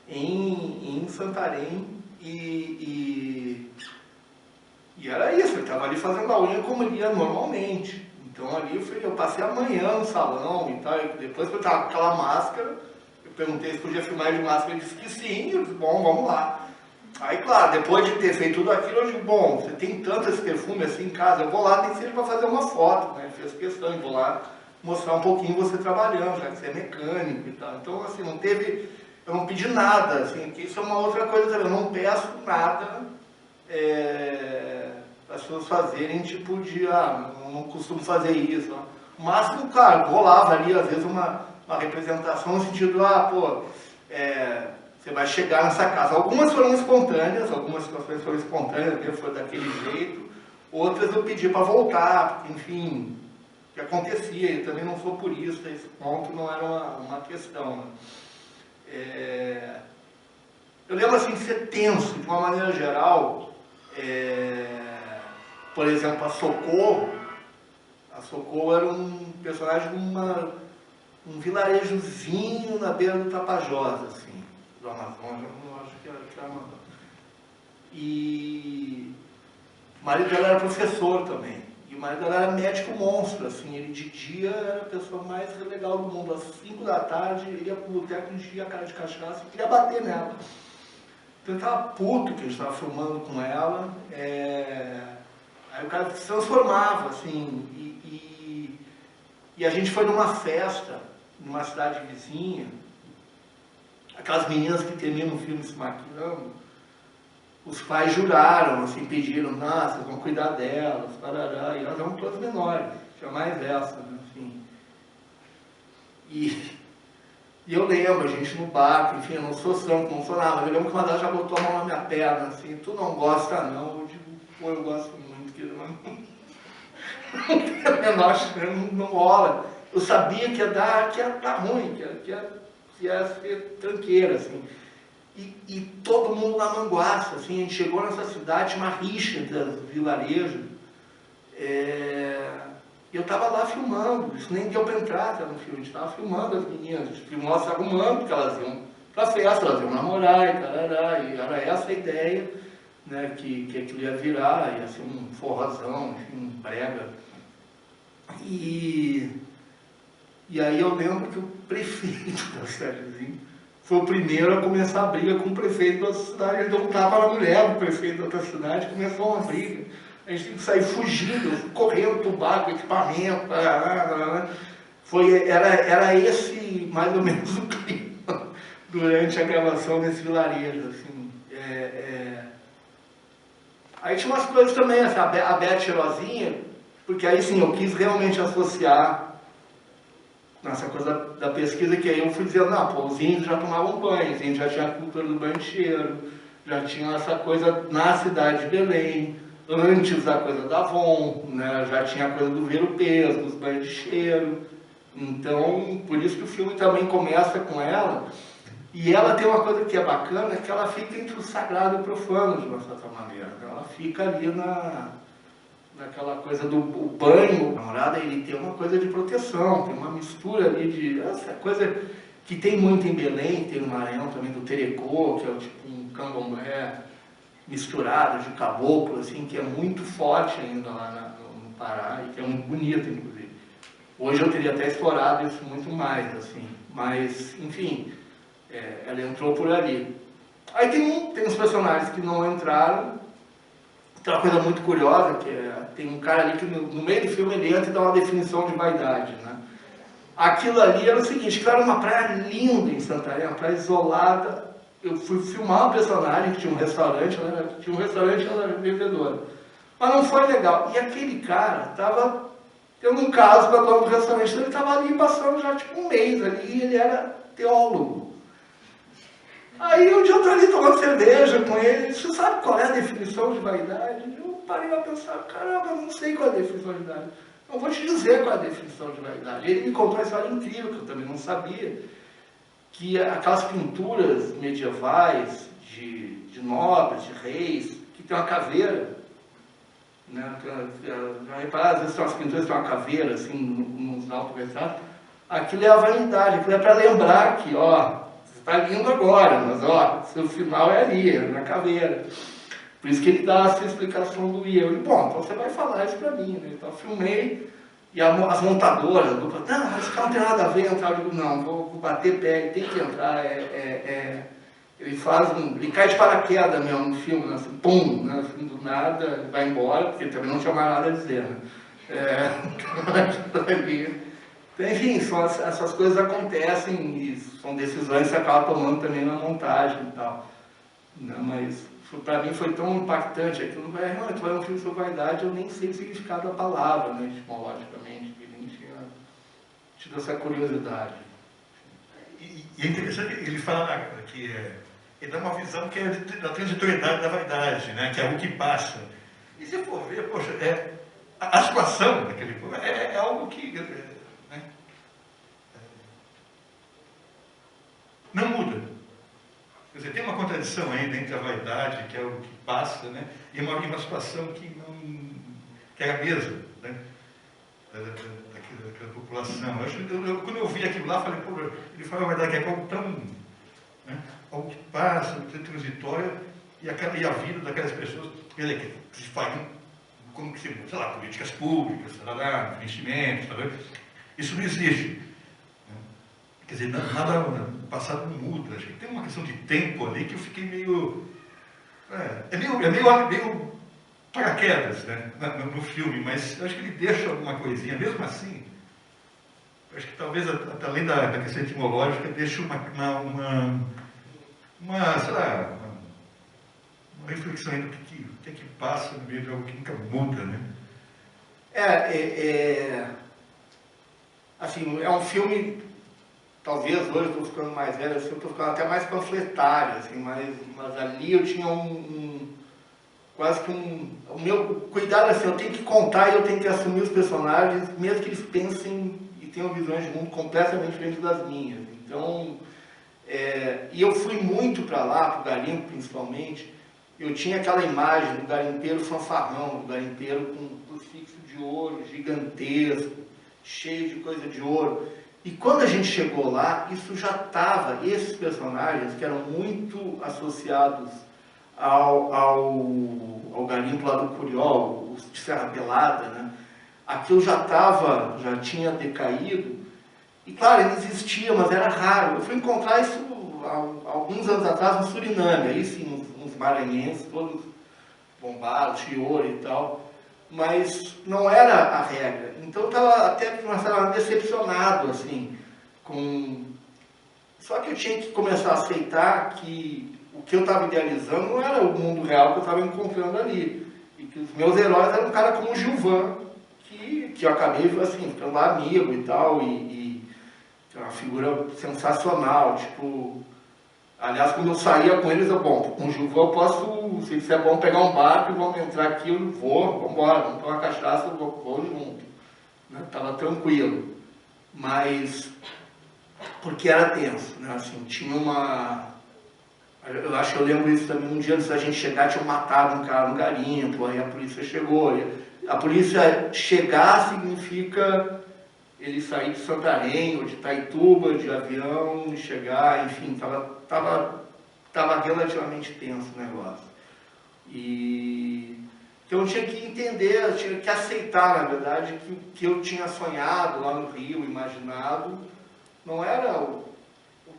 em Santarém, e era isso, ele estava ali fazendo a unha como ele ia normalmente. Então ali eu passei a manhã no salão e tal, e depois que eu estava com aquela máscara, eu perguntei se podia filmar de máscara, ele disse que sim, eu disse, bom, vamos lá. Aí, claro, depois de ter feito tudo aquilo, eu digo, bom, você tem tanto esse perfume assim em casa, eu vou lá, nem seja para fazer uma foto, né? Fez questão, eu vou lá mostrar um pouquinho você trabalhando, já que você é mecânico e tal. Então, assim, eu não pedi nada, assim, que isso é uma outra coisa também, eu não peço nada para as pessoas fazerem, tipo de, não costumo fazer isso. Ó. O máximo, claro, rolava ali, às vezes, uma representação no sentido, você vai chegar nessa casa. Algumas foram espontâneas, algumas situações foram espontâneas, foi daquele jeito. Outras eu pedi para voltar, porque, enfim, o que acontecia, eu também não sou purista, esse ponto não era uma questão. Né? Eu lembro, assim, de ser tenso, de uma maneira geral, por exemplo, a Socorro era um personagem de um vilarejozinho na beira do Tapajós, assim. Do Amazonas, eu não acho que era Amazonas. E o marido dela era professor também. E o marido dela era médico monstro, assim. Ele de dia era a pessoa mais legal do mundo. Às 5 da tarde, ele ia pro boteco, enchia a cara de cachaça e queria bater nela. Então ele estava puto que a gente estava filmando com ela. Aí o cara se transformava, assim. E a gente foi numa festa, numa cidade vizinha. Aquelas meninas que terminam o filme se maquiando, os pais juraram, assim, pediram, vocês vão cuidar delas, parará, e elas eram todas menores, tinha mais essa, né, assim. E eu lembro, a gente no barco, enfim, eu não sou santo, não sou nada, mas eu lembro que uma delas já botou a mão na minha perna, assim, tu não gosta não, eu digo, pô, eu gosto muito, que não tem a menor chance, não rola. Eu sabia que ia dar ruim, que ia ser tranqueira, assim. E todo mundo na manguaça, assim, a gente chegou nessa cidade, uma rixa dos vilarejos, e eu estava lá filmando, isso nem deu para entrar no filme, a gente estava filmando as meninas, a gente filmou se arrumando, porque elas iam para a festa, elas iam namorar e tarará, e era essa a ideia, né, que aquilo ia virar, ia ser um forrozão, enfim, um brega. E aí eu lembro que o prefeito da cidadezinha foi o primeiro a começar a briga com o prefeito da outra cidade. Ele deu um tapa na mulher do prefeito da outra cidade, começou uma briga. A gente teve que sair fugindo, correndo pro bar com equipamento. Era esse, mais ou menos, o clima durante a gravação desse vilarejo. Assim. Aí tinha umas coisas também, assim, a Beth Cheirosinha, porque aí sim, eu quis realmente associar nessa coisa da pesquisa, que aí eu fui dizendo, os índios já tomavam banho, os índios já tinham a cultura do banho de cheiro, já tinham essa coisa na cidade de Belém, antes da coisa da Avon, né, já tinha a coisa do ver o peso, dos banhos de cheiro. Então, por isso que o filme também começa com ela, e ela tem uma coisa que é bacana, que ela fica entre o sagrado e o profano, de uma certa maneira. Ela fica ali naquela coisa do banho. O namorado, ele tem uma coisa de proteção, tem uma mistura ali de... Essa coisa que tem muito em Belém, tem no Maranhão também, do terecô, que é tipo um candomblé misturado de caboclo, assim, que é muito forte ainda lá no Pará, e que é muito bonito, inclusive. Hoje eu teria até explorado isso muito mais, assim, mas, enfim, ela entrou por ali. Aí tem uns personagens que não entraram. Tem uma coisa muito curiosa, que tem um cara ali que no meio do filme ele entra e dá uma definição de vaidade, né? Aquilo ali era o seguinte, que era uma praia linda em Santarém, uma praia isolada. Eu fui filmar uma personagem que tinha um restaurante, ela era vendedora. Mas não foi legal. E aquele cara estava tendo um caso com a dona do restaurante, então ele estava ali passando já tipo um mês ali, e ele era teólogo. Aí um dia eu estou ali tomando cerveja com ele, você sabe qual é a definição de vaidade? Eu parei a pensar, caramba, eu não sei qual é a definição de vaidade. Eu vou te dizer qual é a definição de vaidade. Ele me contou uma história incrível, que eu também não sabia, que aquelas pinturas medievais de nobres, de reis, que tem uma caveira, né? Já repararam, às vezes tem umas pinturas que tem uma caveira, assim, nos autorretratos, aquilo é a vaidade, aquilo é para lembrar que, ó, está lindo agora, mas ó, seu final é ali, é na caveira. Por isso que ele dá essa explicação do I. Eu digo, bom, então você vai falar isso para mim, né? Então eu filmei, e as montadoras, não, mas esse cara não tem nada a ver entrar. Eu digo, não, vou bater pé, ele tem que entrar. Ele cai de paraquedas mesmo no filme, né? Assim, pum, né? Assim, do nada, vai embora, porque também não tinha mais nada a dizer, né? Enfim, essas coisas acontecem e são decisões que você acaba tomando também na montagem e tal. Né? Mas para mim foi tão impactante aquilo. Realmente, vai um filme sobre vaidade, eu nem sei o significado da palavra, né, etimologicamente, que nem tinha tido essa curiosidade. E é interessante, ele fala que ele dá uma visão que é da transitoriedade da vaidade, né, que é algo que passa. E se for ver, poxa, a situação daquele povo é algo que não muda. Quer dizer, tem uma contradição ainda entre a vaidade, que é algo que passa, né, e uma situação que é a mesma, né, daquela população. Quando eu vi aquilo lá, falei, pô, ele fala a verdade, que é algo tão, né, algo que passa, tão transitório, e a vida daquelas pessoas, que se fazem, como que se, sei lá, políticas públicas, investimentos, isso não existe. Quer dizer, nada, o passado não muda. Acho que tem uma questão de tempo ali que eu fiquei meio paraquedas, né, no filme, mas eu acho que ele deixa alguma coisinha, mesmo assim. Eu acho que talvez, além da questão etimológica, deixa uma reflexão ainda do que passa no meio de algo que nunca muda, né? Assim, é um filme. Talvez hoje eu estou ficando mais velho, assim, eu estou ficando até mais panfletário, assim, mas ali eu tinha quase que o meu cuidado, assim, eu tenho que contar e eu tenho que assumir os personagens, mesmo que eles pensem e tenham visões de mundo completamente diferentes das minhas. Então, e eu fui muito para lá, para o garimpo principalmente, eu tinha aquela imagem do garimpeiro fanfarrão, do garimpeiro com um crucifixo de ouro gigantesco, cheio de coisa de ouro. E quando a gente chegou lá, isso já estava, esses personagens que eram muito associados ao garimpo lá do Curió, os de Serra Pelada, né? Aquilo já tinha decaído. E claro, ele existia, mas era raro. Eu fui encontrar isso há alguns anos atrás no Suriname, aí sim, uns maranhenses, todos bombados, de ouro e tal. Mas não era a regra. Então eu estava até decepcionado, assim, Só que eu tinha que começar a aceitar que o que eu estava idealizando não era o mundo real que eu estava encontrando ali. E que os meus heróis eram um cara como o Gilvan, que eu acabei, assim, ficando lá amigo e tal, e é uma figura sensacional, tipo... Aliás, quando eu saía com eles, com o Gilvan eu posso, se isso é bom, pegar um barco e vamos entrar aqui, eu vamos embora, vamos tomar cachaça, eu vou junto. Estava tranquilo. Mas, porque era tenso, né? Assim, tinha uma... Eu acho que eu lembro isso também, um dia antes da gente chegar, tinham matado um cara no garimpo, aí a polícia chegou. A polícia chegar significa ele sair de Santarém ou de Itaituba, de avião, e chegar, enfim, tava relativamente tenso o negócio. Então eu tinha que entender, eu tinha que aceitar, na verdade, que o que eu tinha sonhado lá no Rio, imaginado, não era o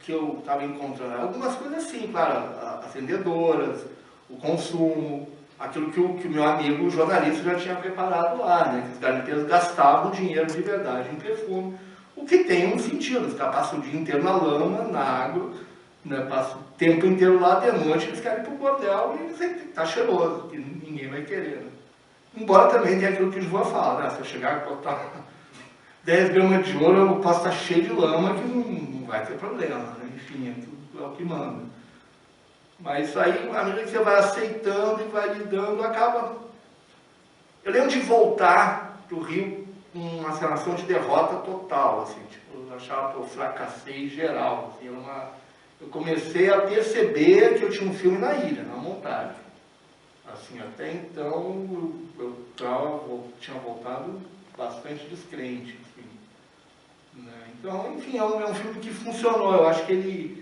que eu estava encontrando. Algumas coisas sim, claro, as vendedoras, o consumo, aquilo que o meu amigo o jornalista já tinha preparado lá, né? Que os garimpeiros gastavam dinheiro de verdade em perfume, o que tem um sentido. Os caras passam o dia inteiro na lama, na água, né? Passam o tempo inteiro lá, de noite eles querem ir pro bordel e tá cheiroso, que ninguém vai querer, né? Embora também tenha aquilo que o João fala, né? Se eu chegar e botar 10 gramas de ouro, eu posso estar cheio de lama, que não vai ter problema, né? Enfim, é tudo o que manda. Mas aí, à medida que você vai aceitando e vai lidando, acaba... Eu lembro de voltar do Rio com uma sensação de derrota total, assim, tipo, eu achava que eu fracassei geral, assim, eu comecei a perceber que eu tinha um filme na ilha, na montagem. Assim, até então, eu tinha voltado bastante descrente, assim, né? Então, enfim, é um filme que funcionou. Eu acho que ele...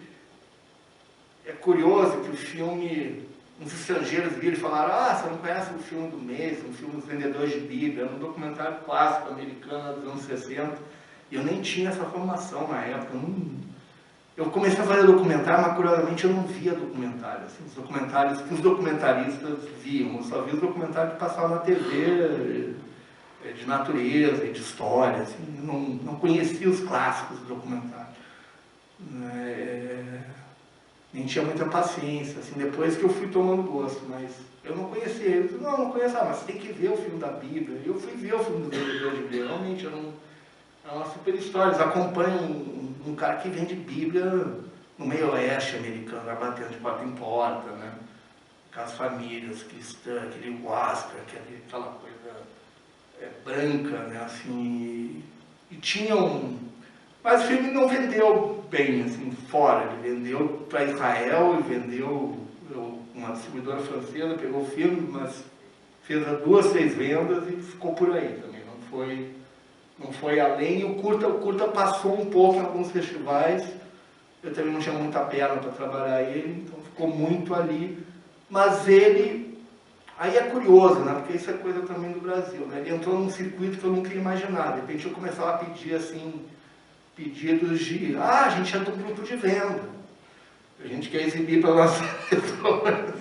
É curioso que o filme, uns estrangeiros viram e falaram: ah, você não conhece o filme do mês, um filme dos vendedores de Bíblia, é um documentário clássico americano dos anos 60, e eu nem tinha essa formação na época. Eu comecei a fazer documentário, mas curiosamente eu não via documentário, assim, os documentários que os documentaristas viam, eu só via os documentários que passavam na TV, de natureza e de história, assim, não conhecia os clássicos do documentário. Nem tinha muita paciência, assim, depois que eu fui tomando gosto, mas eu não conhecia ele. Eu não conheço, mas você tem que ver o filme da Bíblia. Eu fui ver o filme do vendedor de Bíblia, realmente é uma super história. Eles acompanham um cara que vende Bíblia no meio oeste americano, vai batendo de porta em porta, né? Com as famílias cristãs, aquele Huáscar, aquela coisa branca, né? Assim, e tinha Mas o filme não vendeu bem, assim, fora. Ele vendeu para Israel e vendeu... Uma distribuidora francesa pegou o filme, mas fez 2, 3 vendas e ficou por aí também. Não foi além. O curta passou um pouco em alguns festivais. Eu também não tinha muita perna para trabalhar ele, então ficou muito ali. Mas ele... Aí é curioso, né? Porque isso é coisa também do Brasil, né? Ele entrou num circuito que eu nunca ia imaginar. De repente eu começava a pedir, assim... pedidos de, a gente é do grupo de venda, a gente quer exibir para nossas pessoas.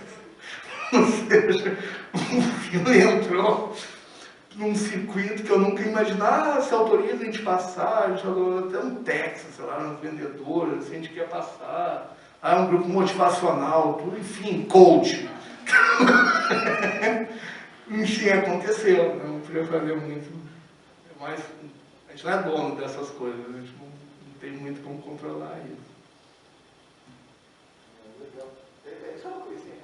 Ou seja, o filme entrou num circuito que eu nunca imaginava. Se autoriza a gente passar, a gente falou até um Texas, sei lá, nos vendedores, assim, a gente quer passar. É um grupo motivacional, tudo, enfim, coach. Enfim, aconteceu, não podia fazer muito, mas a gente não é dono dessas coisas, a gente não tem muito como controlar isso. Legal. Só uma coisinha,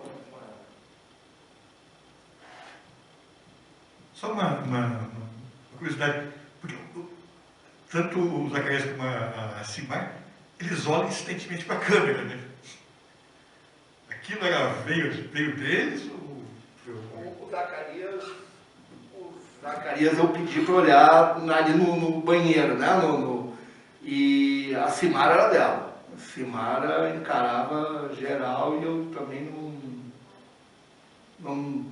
Só uma curiosidade, porque tanto o Zacarias como a Simar, eles olham insistentemente para a câmera, né? Aquilo veio deles ou... O Zacarias eu pedi para olhar ali no banheiro, né? E a Simara era dela. A Simara encarava geral e eu também não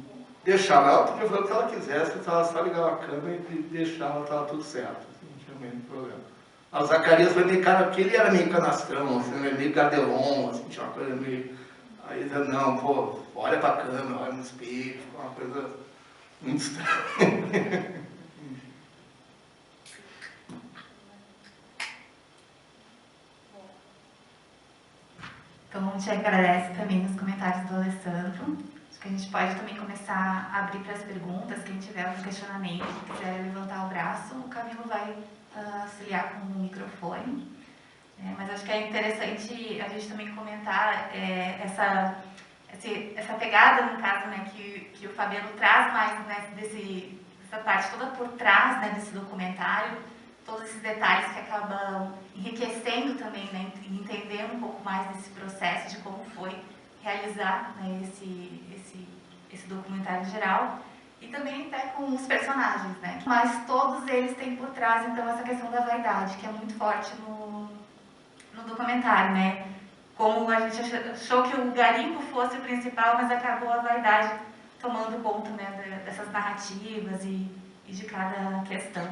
deixava. Ela podia fazer o que ela quisesse, ela só ligava a câmera e deixava, estava tudo certo. Não tinha nenhum problema. O Zacarias foi meio cara, porque ele era meio canastrão, assim, meio gardelon, assim, tinha uma coisa meio... Aí ele não, pô, olha pra câmera, olha no espelho, uma coisa muito estranha. Então, a gente agradece também os comentários do Alessandro. Acho que a gente pode também começar a abrir para as perguntas. Quem tiver algum questionamento, quiser levantar o braço, o Camilo vai auxiliar com o microfone. Mas acho que é interessante a gente também comentar essa pegada, no caso, né, que o Fabiano traz mais, né, dessa parte toda por trás, né, desse documentário, todos esses detalhes que acabam enriquecendo também, né, entendendo um pouco mais desse processo de como foi realizar, né, esse documentário em geral. e também até com os personagens, né? Mas todos eles têm por trás, então, essa questão da vaidade, que é muito forte no documentário, né? Como a gente achou que o garimpo fosse o principal, mas acabou a vaidade tomando conta, né, dessas narrativas e de cada questão.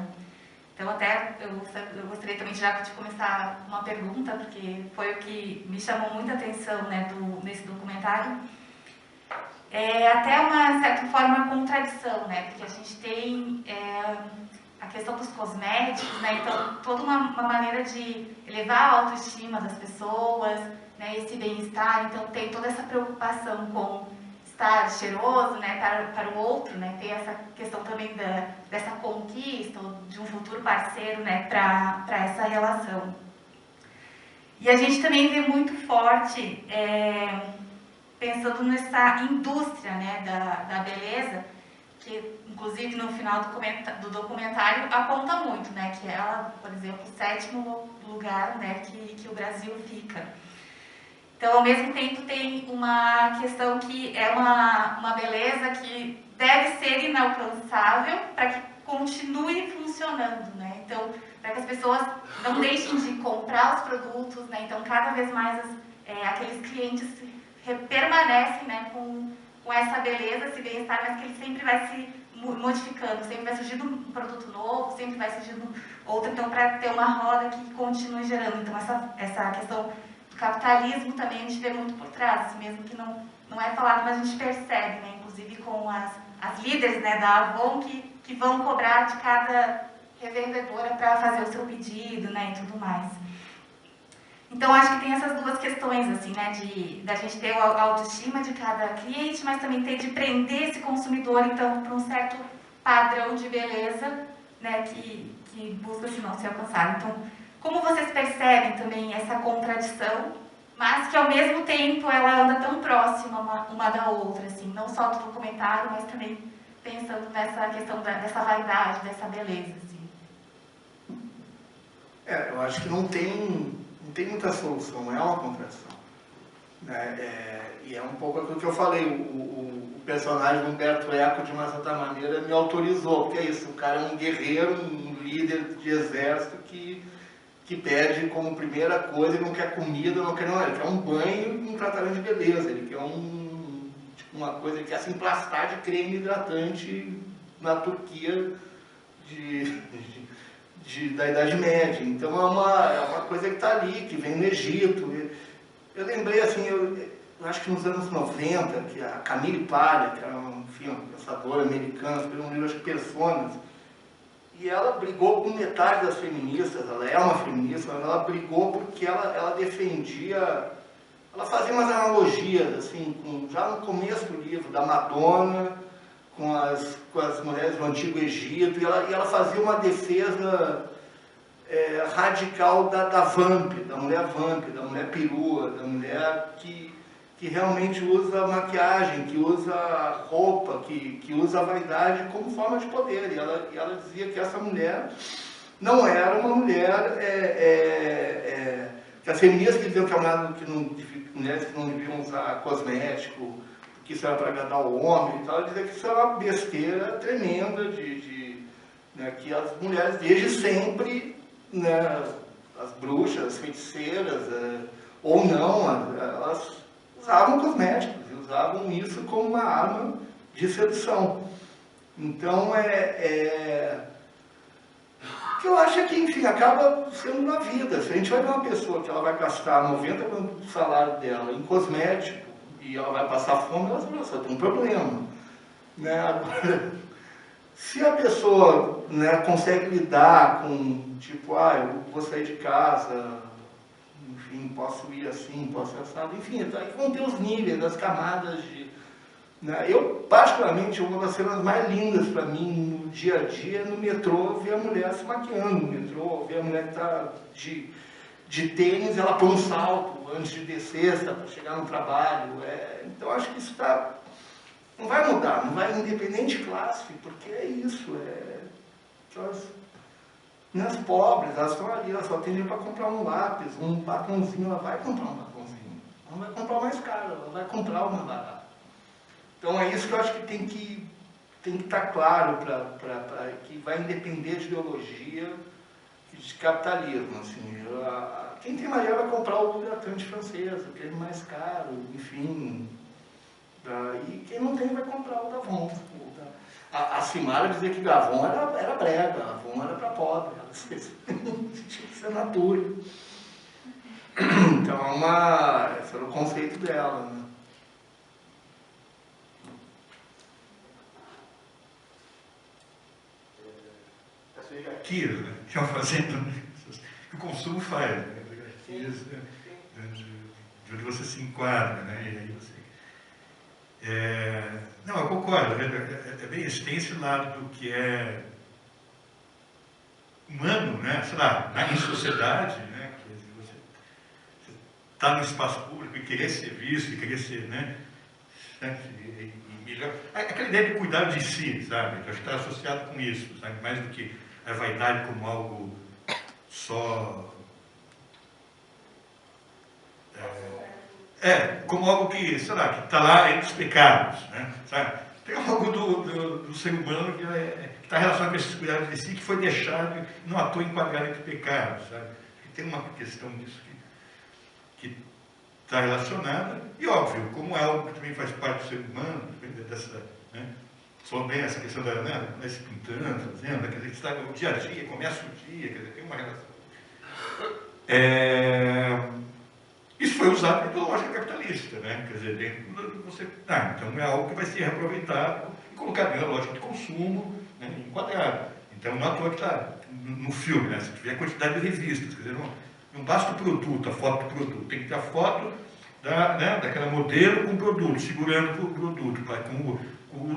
Então, até eu gostaria também já de começar uma pergunta, porque foi o que me chamou muita atenção, né, nesse documentário. É até uma certa forma contradição, né, porque a gente tem a questão dos cosméticos, né, então toda uma maneira de elevar a autoestima das pessoas, né, esse bem-estar, então tem toda essa preocupação com estar cheiroso, né, para o outro, né, tem essa questão também dessa conquista, de um futuro parceiro, né, para essa relação. E a gente também vê muito forte, pensando nessa indústria, né, da beleza, que inclusive no final do documentário aponta muito, né, que ela, por exemplo, o 7º lugar, né, que o Brasil fica. Então, ao mesmo tempo, tem uma questão que é uma beleza que deve ser inalcançável para que continue funcionando, né? Então, para que as pessoas não deixem de comprar os produtos, né? Então, cada vez mais aqueles clientes permanecem, né, com essa beleza, esse bem-estar, mas que ele sempre vai se modificando, sempre vai surgindo um produto novo, sempre vai surgindo outro, então, para ter uma roda que continue gerando. Então, essa questão capitalismo também a gente vê muito por trás, assim, mesmo que não é falado, mas a gente percebe, né, inclusive com as líderes, né, da Avon que vão cobrar de cada revendedora para fazer o seu pedido, né, e tudo mais. Então, acho que tem essas duas questões, assim, né, da gente ter a autoestima de cada cliente, mas também ter de prender esse consumidor, então, para um certo padrão de beleza, né, que busca, se não, ser alcançado. Então, como vocês percebem também essa contradição, mas que ao mesmo tempo ela anda tão próxima uma da outra, assim, não só do documentário, mas também pensando nessa questão dessa vaidade, dessa beleza, assim. Eu acho que não tem muita solução, é uma contradição, né? E é um pouco aquilo que eu falei, o personagem do Humberto Eco, de uma certa maneira, me autorizou, porque é isso, o cara é um guerreiro, um líder de exército que pede como primeira coisa, ele não quer comida, ele quer um banho e um tratamento de beleza, ele quer uma coisa, ele quer se emplastar de creme hidratante na Turquia da Idade Média. Então é uma coisa que está ali, que vem no Egito. Eu lembrei assim, eu acho que nos anos 90, que a Camille Paglia, que era uma pensadora americana, escreveu um livro, acho que Personas, e ela brigou com metade das feministas, ela é uma feminista, mas ela brigou porque ela defendia, ela fazia umas analogias, assim, já no começo do livro, da Madonna, com as mulheres do Antigo Egito, e ela fazia uma defesa radical da vamp, da mulher perua, da mulher que realmente usa maquiagem, que usa roupa, que usa a vaidade como forma de poder. E ela dizia que essa mulher não era uma mulher... que as feministas diziam que mulheres que não deviam usar cosmético, que isso era para agradar o homem e tal, ela dizia que isso era uma besteira tremenda, né, que as mulheres desde sempre, né, as bruxas, as feiticeiras, ou não, elas usavam cosméticos, e usavam isso como uma arma de sedução. Então, o que eu acho é que, enfim, acaba sendo uma vida. Se a gente vai ver uma pessoa que ela vai gastar 90% do salário dela em cosmético e ela vai passar fome, ela só tem um problema, né? Agora, se a pessoa, né, consegue lidar com, tipo, eu vou sair de casa, enfim, posso ir assim, posso ir assado, enfim, aí vão ter os níveis, as camadas de... Né? Eu, particularmente, uma das cenas mais lindas para mim no dia a dia é no metrô ver a mulher se maquiando, no metrô, ver a mulher que está de tênis, ela põe um salto antes de descer, para chegar no trabalho. Então, acho que isso não vai mudar, não vai, independente de classe, porque é isso, as pobres, elas estão ali, elas só têm dinheiro para comprar um lápis, um batonzinho, ela vai comprar um batonzinho. Ela não vai comprar o mais caro, ela vai comprar o mais barato. Então é isso que eu acho que tem que tem que estar claro que vai depender de ideologia e de capitalismo. Assim. Quem tem mais dinheiro vai comprar o hidratante francês, que é mais caro, enfim. E quem não tem vai comprar o da Avon. A Simara dizia que a Avon era brega, a Avon era para pobre, ela tinha que ser natura. Então, esse era o conceito dela. Né? As hierarquias, né? Que é uma fazenda que o consumo faz, né? As hierarquias, né? De onde você se enquadra, né? E aí você... não, eu concordo, é bem isso, tem esse lado do que é humano, né? Sei lá, em sociedade, né? Que você está no espaço público e querer ser visto, e querer ser, né? E melhor. Aquela ideia de cuidar de si, sabe? Que acho que está associado com isso, sabe? Mais do que a vaidade como algo só... como algo que, sei lá, que está lá entre os pecados, né? Sabe? Tem algo do ser humano que está relacionado com esses cuidados de si, que foi deixado e não à toa enquadrado entre pecados, sabe? E tem uma questão disso que está relacionada, e óbvio, como é algo que também faz parte do ser humano, dessa, né? Só bem essa questão da, né, se pintando, fazendo, quer dizer, que está no dia a dia, começa o dia, quer dizer, tem uma relação. Isso foi usado pela lógica capitalista, né? Quer dizer, dentro de você... então é algo que vai ser reaproveitado e colocado na lógica de consumo, né, enquadrado. Então não é à toa que está no filme, né? Se tiver a quantidade de revistas, quer dizer, não basta o produto, a foto do produto, tem que ter a foto daquela modelo com o produto, segurando o produto,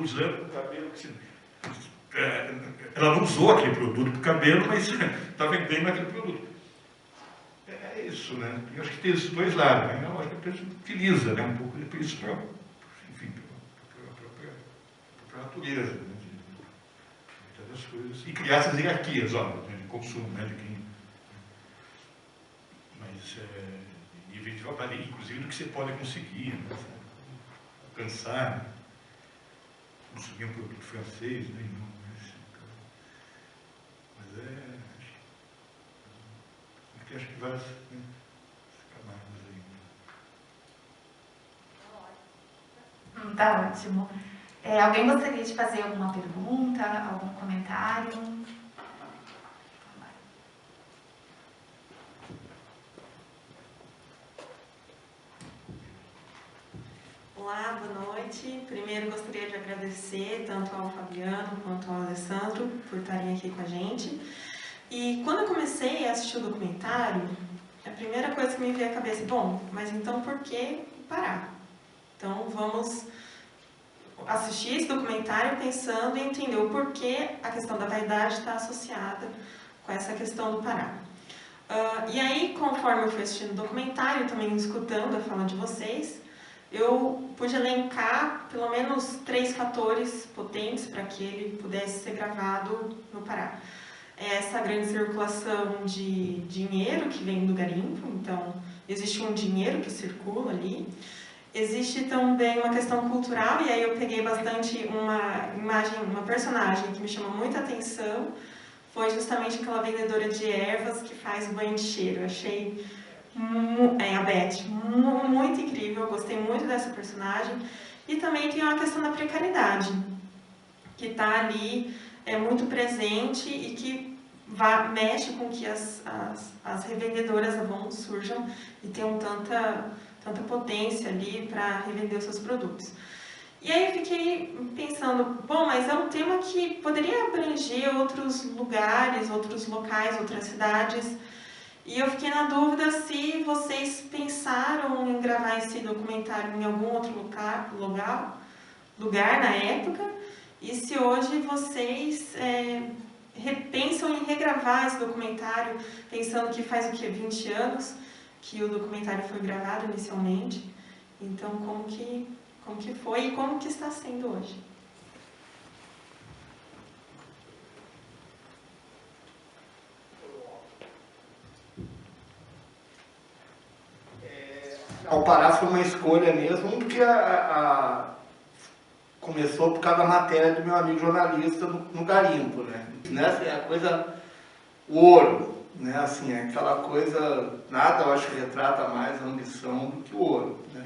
usando o cabelo. Ela não usou aquele produto para o cabelo, mas está vendendo aquele produto. É isso, né? Eu acho que tem esses dois lados, né? Eu acho que a pessoa utiliza, né, um pouco isso para, enfim, para a natureza, né? De das coisas. E criar essas hierarquias, óbvio, né, de consumo, né? De quem... Mas, inclusive, do que você pode conseguir, né? Alcançar, né? Consumir um produto francês, né? Mas acho que várias camadas aí. Tá ótimo. Alguém gostaria de fazer alguma pergunta, algum comentário? Olá, boa noite. Primeiro gostaria de agradecer tanto ao Fabiano quanto ao Alessandro por estarem aqui com a gente. E quando eu comecei a assistir o documentário, a primeira coisa que me veio à cabeça, bom, mas então por que parar? Então vamos assistir esse documentário pensando em entender o porquê a questão da vaidade está associada com essa questão do parar. E aí, conforme eu fui assistindo o documentário, também escutando a fala de vocês, eu pude elencar pelo menos 3 fatores potentes para que ele pudesse ser gravado no Pará. Essa grande circulação de dinheiro que vem do garimpo, então existe um dinheiro que circula ali. Existe também uma questão cultural, e aí eu peguei bastante uma personagem que me chamou muita atenção, foi justamente aquela vendedora de ervas que faz o banho de cheiro. Eu achei a Beth muito incrível, eu gostei muito dessa personagem. E também tem uma questão da precariedade, que está ali, muito presente e que mexe com que as revendedoras Avon surjam e tenham tanta potência ali para revender os seus produtos. E aí eu fiquei pensando, bom, mas é um tema que poderia abranger outros lugares, outros locais, outras cidades. E eu fiquei na dúvida se vocês pensaram em gravar esse documentário em algum outro lugar na época, e se hoje vocês repensam em regravar esse documentário, pensando que faz 20 anos que o documentário foi gravado inicialmente. Então, como que foi e como que está sendo hoje? O Pará foi uma escolha mesmo, porque começou por causa da matéria do meu amigo jornalista no garimpo, né? Nessa é a coisa ouro, né? Assim, é aquela coisa, nada eu acho que retrata mais a ambição do que o ouro, né?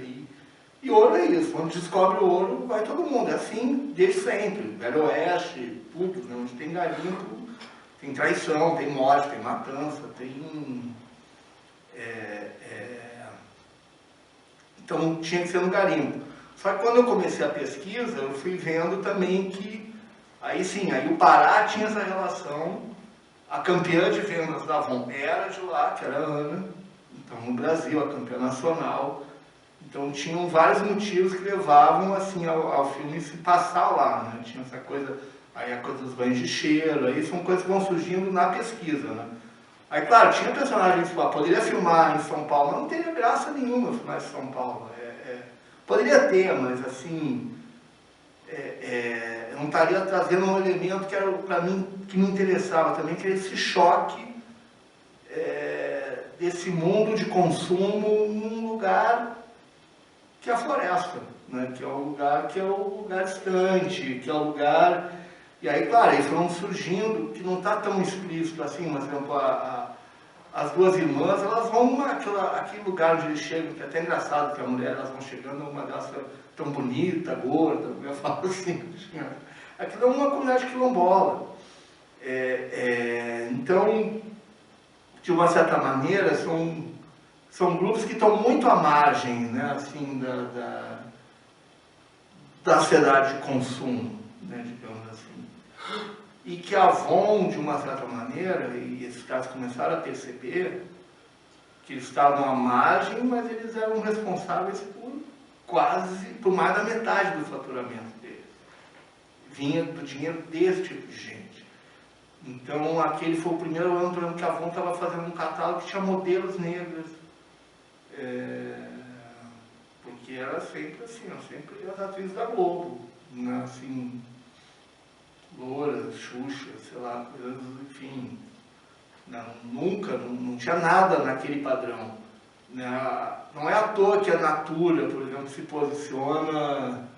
E ouro é isso, quando descobre o ouro, vai todo mundo, é assim desde sempre, Velho Oeste, tudo, né? Onde tem garimpo, tem traição, tem morte, tem matança, tem... Então tinha que ser no garimpo. Só que quando eu comecei a pesquisa, eu fui vendo também que, aí sim, aí o Pará tinha essa relação, a campeã de vendas da Avon era de lá, que era a Ana, então no Brasil, a campeã nacional. Então tinham vários motivos que levavam assim ao filme se passar lá, né? Tinha essa coisa, aí a coisa dos banhos de cheiro, aí são coisas que vão surgindo na pesquisa, né? Aí claro, tinha personagens lá, poderia filmar em São Paulo, mas não teria graça nenhuma filmar em São Paulo. Poderia ter, mas assim, eu não estaria trazendo um elemento que era para mim, que me interessava também, que era esse choque desse mundo de consumo num lugar que é a floresta, né? Que é o lugar distante, que é o lugar... E aí, claro, aí foram surgindo, que não está tão explícito assim, mas, por exemplo, as duas irmãs, elas vão naquele lugar onde eles chegam, que é até engraçado que a mulher, elas vão chegando, uma delas tão bonita, gorda, eu falo assim, aquilo é uma comunidade quilombola. Então, de uma certa maneira, são grupos que estão muito à margem, né, assim, da sociedade de consumo, né, digamos assim. E que a Avon, de uma certa maneira, e esses caras começaram a perceber que eles estavam à margem, mas eles eram responsáveis por mais da metade do faturamento deles. Vinha do dinheiro desse tipo de gente. Então, aquele foi o primeiro ano, por exemplo, que a Avon estava fazendo um catálogo que tinha modelos negras. Porque era sempre assim, sempre as atrizes da Globo, né? Assim, Loura, Xuxa, sei lá, coisas, enfim. Não tinha nada naquele padrão. Né? Não é à toa que a Natura, por exemplo, se posiciona,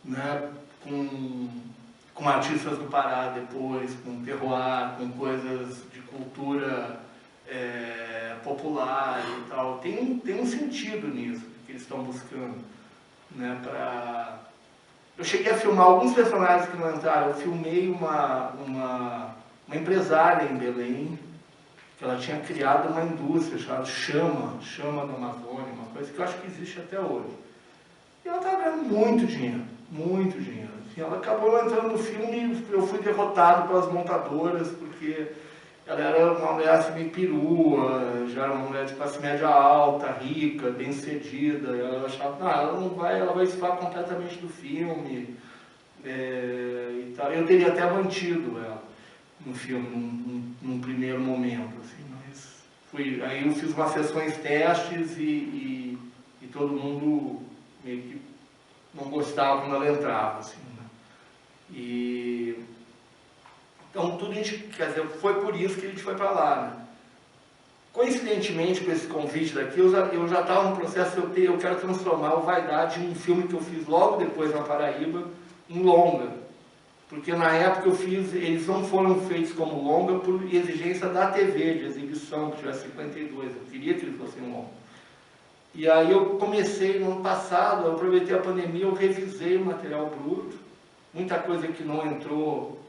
né, com artistas do Pará depois, com terroir, com coisas de cultura popular e tal. Tem um sentido nisso que eles estão buscando, né, Eu cheguei a filmar alguns personagens que não entraram. Eu filmei uma empresária em Belém, que ela tinha criado uma indústria chamada Chama da Amazônia, uma coisa que eu acho que existe até hoje. E ela estava ganhando muito dinheiro, muito dinheiro. Assim, ela acabou entrando no filme e eu fui derrotado pelas montadoras, porque ela era uma mulher assim, meio perua, já era uma mulher de classe média alta, rica, bem-sucedida. Eu achava, não, ela não vai, ela vai esfar completamente do filme. E tal. Eu teria até mantido ela no filme, num primeiro momento. Assim, mas aí eu fiz umas sessões testes e todo mundo meio que não gostava quando ela entrava. Assim, né? Então, tudo quer dizer, foi por isso que a gente foi para lá, né? Coincidentemente, com esse convite daqui, eu já estava no processo, eu quero transformar o Vaidade em um filme que eu fiz logo depois na Paraíba, em longa. Porque na época eles não foram feitos como longa por exigência da TV, de exibição, que tivesse 52, eu queria que eles fossem longos. E aí eu comecei, no ano passado, eu aproveitei a pandemia, eu revisei o material bruto, muita coisa que não entrou...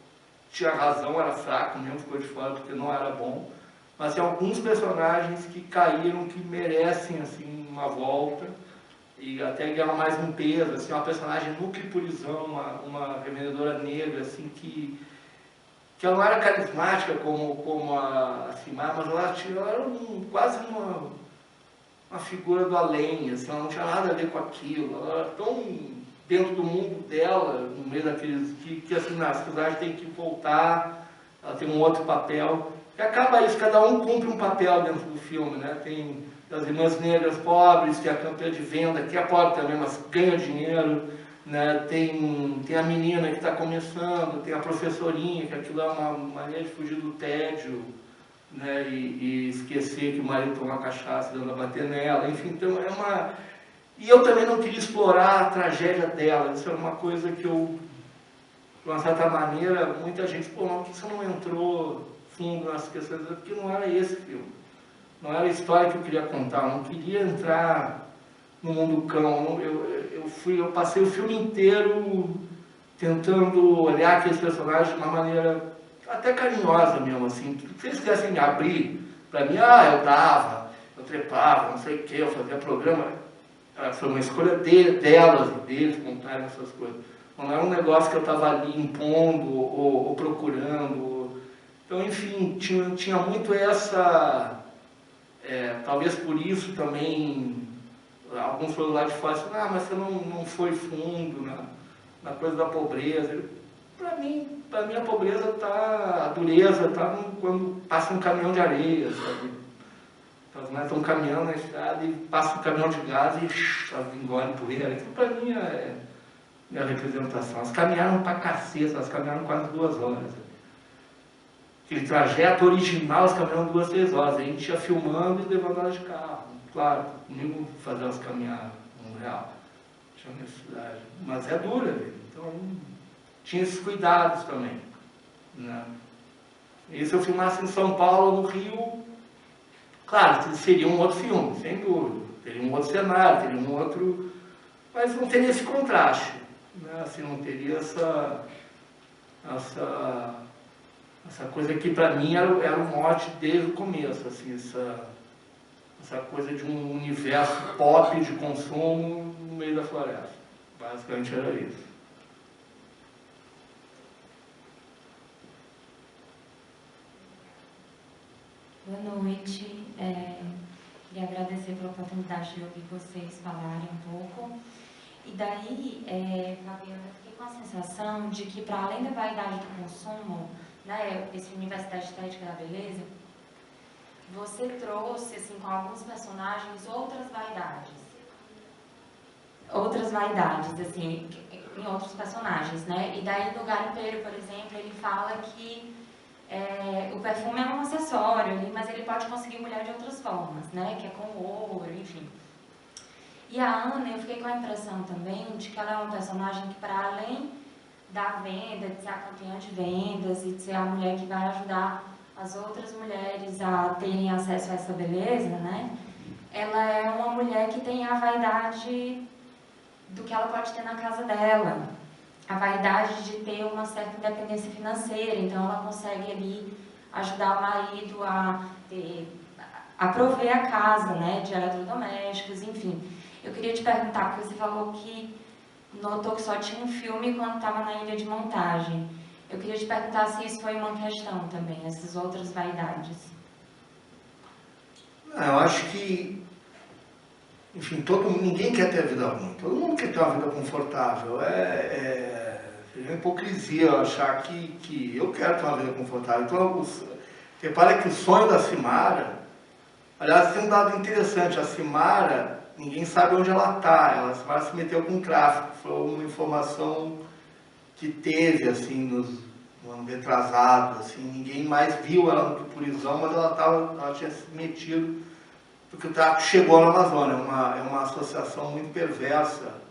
Tinha razão, era fraco mesmo, ficou de fora porque não era bom. Mas tem alguns personagens que caíram, que merecem assim, uma volta e até ganhar mais um peso. Assim, uma personagem nuclepurizão, uma revendedora negra, assim, que ela não era carismática como a Simar, mas ela era quase uma figura do além. Assim, ela não tinha nada a ver com aquilo. Ela era tão... dentro do mundo dela, no meio daqueles que assim, na sociedade tem que voltar, ela tem um outro papel, e acaba isso, cada um cumpre um papel dentro do filme, né? Tem as irmãs negras pobres, que é a campeã de venda, que é pobre também, mas ganha dinheiro, né? Tem a menina que está começando, tem a professorinha, que aquilo é uma maneira de fugir do tédio, né? E esquecer que o marido toma cachaça e anda bater nela, enfim, então E eu também não queria explorar a tragédia dela. Isso é uma coisa que eu, de uma certa maneira, muita gente, pô, por que você não entrou fundo nas questões? Porque não era esse filme. Não era a história que eu queria contar. Eu não queria entrar no mundo cão. Eu passei o filme inteiro tentando olhar aqueles personagens de uma maneira até carinhosa mesmo, assim. Se eles quisessem me abrir, para mim, eu dava, eu trepava, não sei o quê, eu fazia programa. Foi uma escolha delas e deles contarem essas coisas. Não era um negócio que eu estava ali impondo ou procurando. Então, enfim, tinha muito essa... talvez por isso também, alguns foram lá de fora e falaram, mas você não foi fundo na coisa da pobreza. Para mim a pobreza a dureza está quando passa um caminhão de areia, sabe? Então, as mulheres estão caminhando na estrada e passa um caminhão de gás e engole poeira. Isso para mim é minha representação. Elas caminharam pra caceta, elas caminharam quase 2 horas. Aquele trajeto original, elas caminharam 2, 3 horas. A gente ia filmando e levando elas de carro. Claro, comigo fazer elas caminhar no real. Tinha necessidade. Mas é dura, então tinha esses cuidados também. Né? E se eu filmasse em São Paulo, no Rio, claro, seria um outro filme, sem dúvida. Teria um outro cenário, teria um outro... Mas não teria esse contraste. Né? Assim, não teria essa coisa que para mim era o mote desde o começo. Assim, essa coisa de um universo pop de consumo no meio da floresta. Basicamente era isso. Boa noite. Queria agradecer pela oportunidade de ouvir vocês falarem um pouco. E daí, Fabiana, eu fiquei com a sensação de que, para além da vaidade do consumo, né, esse Universidade Estética da Beleza, você trouxe, assim, com alguns personagens, outras vaidades, assim, em outros personagens, né? E daí, no Garimpeiro, por exemplo, ele fala que o perfume é um acessório ali, mas ele pode conseguir mulher de outras formas, né? Que é com ouro, enfim. E a Ana, eu fiquei com a impressão também de que ela é uma personagem que, para além da venda, de ser a campeã de vendas e de ser a mulher que vai ajudar as outras mulheres a terem acesso a essa beleza, né? Ela é uma mulher que tem a vaidade do que ela pode ter na casa dela. A vaidade de ter uma certa independência financeira, então ela consegue ali ajudar o marido a prover a casa, né, de eletrodomésticos, enfim. Eu queria te perguntar, porque você falou que notou que só tinha um filme quando estava na ilha de montagem. Eu queria te perguntar se isso foi uma questão também, essas outras vaidades. Eu acho que, enfim, ninguém quer ter a vida ruim, todo mundo quer ter uma vida confortável. Seria uma hipocrisia achar que eu quero ter uma vida confortável. Então, repara que o sonho da Simara, aliás, tem um dado interessante, a Simara, ninguém sabe onde ela está, a Simara se meteu com o tráfico, foi uma informação que teve, assim, no ano retrasado, assim, ninguém mais viu ela no prisão, mas ela tinha se metido, porque o tráfico chegou na Amazônia, é uma associação muito perversa.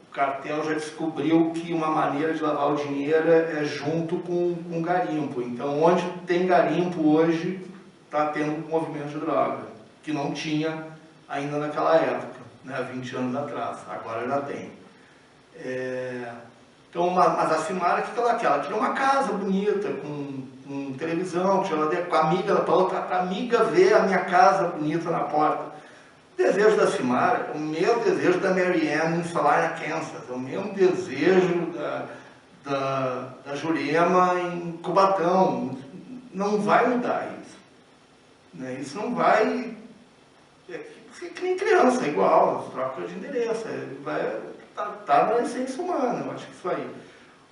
O cartel já descobriu que uma maneira de lavar o dinheiro é junto com garimpo. Então, onde tem garimpo hoje, está tendo um movimento de droga, que não tinha ainda naquela época, né, 20 anos atrás. Agora já tem. Então, mas a Simara, o que ela quer? Ela queria uma casa bonita, com televisão, com a amiga, para a amiga ver a minha casa bonita na porta. O desejo da Simara é o mesmo desejo da Mary Ann em Salina, Kansas, é o mesmo desejo da Jurema em Cubatão. Não vai mudar isso. Né? Isso não vai... É que nem criança, é igual, troca de endereço, tá na essência humana, eu acho que isso aí.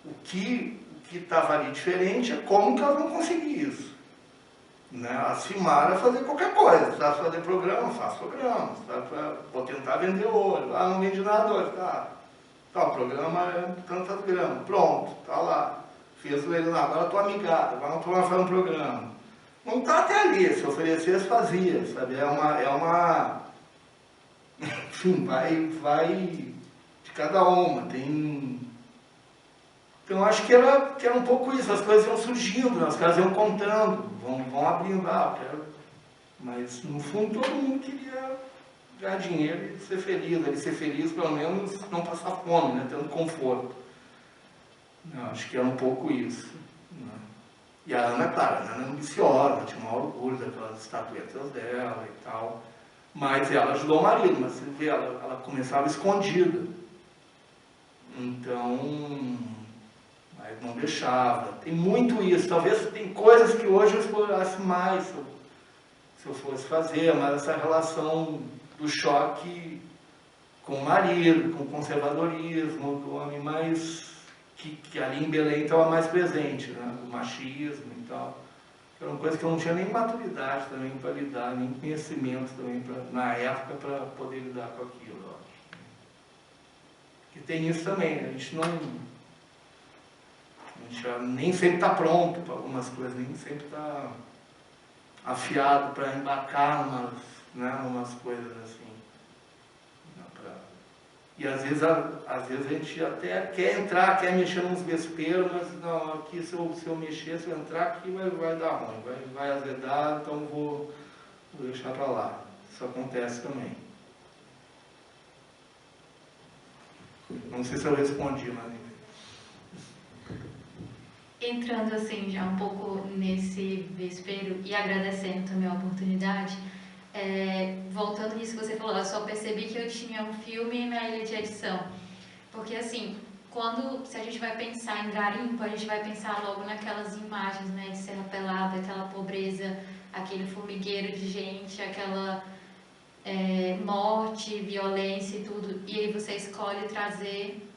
O que estava ali diferente é como que elas vão conseguir isso. Né? A Simara fazer qualquer coisa, se ela fazer programa, faz programa, vou tentar vender ouro, não vende nada hoje, o programa é tantas gramas, pronto, tá lá, fez o leilão, agora estou amigada, agora não fazer um programa. Não está até ali, se oferecesse, fazia, sabe? enfim, vai de cada uma. Então, acho que era um pouco isso, as coisas iam surgindo, as coisas iam contando, vão abrindo, mas no fundo todo mundo queria ganhar dinheiro e ser feliz, pelo menos não passar fome, né, tendo conforto. Acho que era um pouco isso. Né? E a Ana, claro, a Ana é ambiciosa, tinha um maior orgulho daquelas estatuetas dela e tal, mas ela ajudou o marido, mas você vê, ela começava escondida. Então, mas não deixava. Tem muito isso. Talvez tem coisas que hoje eu explorasse mais se eu fosse fazer, mas essa relação do choque com o marido, com o conservadorismo, do homem mais... Que ali em Belém estava mais presente, né? O machismo e tal. Era uma coisa que eu não tinha nem maturidade também para lidar, nem conhecimento também na época para poder lidar com aquilo. Ó. E tem isso também, né? A gente nem sempre está pronto para algumas coisas, nem sempre está afiado para embarcar umas coisas assim. E às vezes a gente até quer entrar, quer mexer nos vesperos, mas não, aqui se eu mexer, se eu entrar aqui vai dar ruim, vai azedar, então vou deixar para lá. Isso acontece também. Não sei se eu respondi, mas... Entrando assim já um pouco nesse vespeiro e agradecendo também a oportunidade, voltando nisso que você falou, eu só percebi que eu tinha um filme na ilha de edição, porque assim, se a gente vai pensar em garimpo, a gente vai pensar logo naquelas imagens, né, de Serra Pelada, aquela pobreza, aquele formigueiro de gente, aquela morte, violência e tudo, e aí você escolhe trazer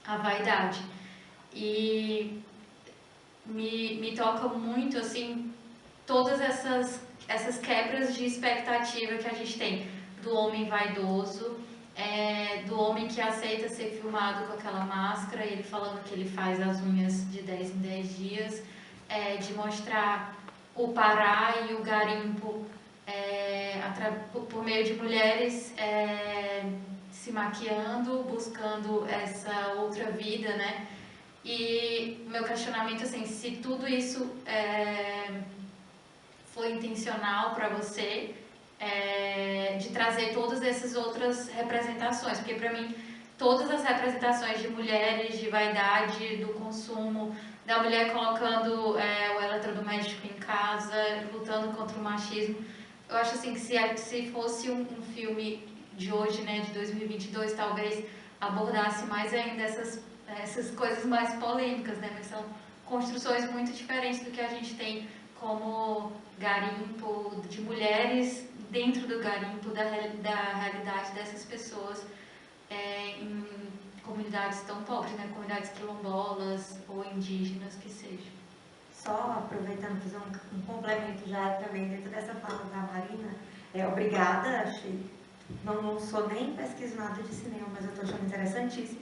a vaidade. E me toca muito, assim, todas essas quebras de expectativa que a gente tem do homem vaidoso, do homem que aceita ser filmado com aquela máscara, ele falando que ele faz as unhas de 10 em 10 dias, de mostrar o Pará e o garimpo por meio de mulheres se maquiando, buscando essa outra vida, né? E o meu questionamento, assim, se tudo isso foi intencional para você, de trazer todas essas outras representações, porque para mim todas as representações de mulheres, de vaidade, do consumo, da mulher colocando o eletrodoméstico em casa, lutando contra o machismo, eu acho assim que se fosse um filme de hoje, né, de 2022, talvez abordasse mais ainda essas coisas mais polêmicas, né, mas são construções muito diferentes do que a gente tem como garimpo, de mulheres dentro do garimpo, da realidade dessas pessoas em comunidades tão pobres, né? Comunidades quilombolas ou indígenas que sejam. Só aproveitando, fazer um complemento já também dentro dessa fala da Marina. Obrigada, achei. Não sou nem pesquisadora de cinema, mas eu estou achando interessantíssimo.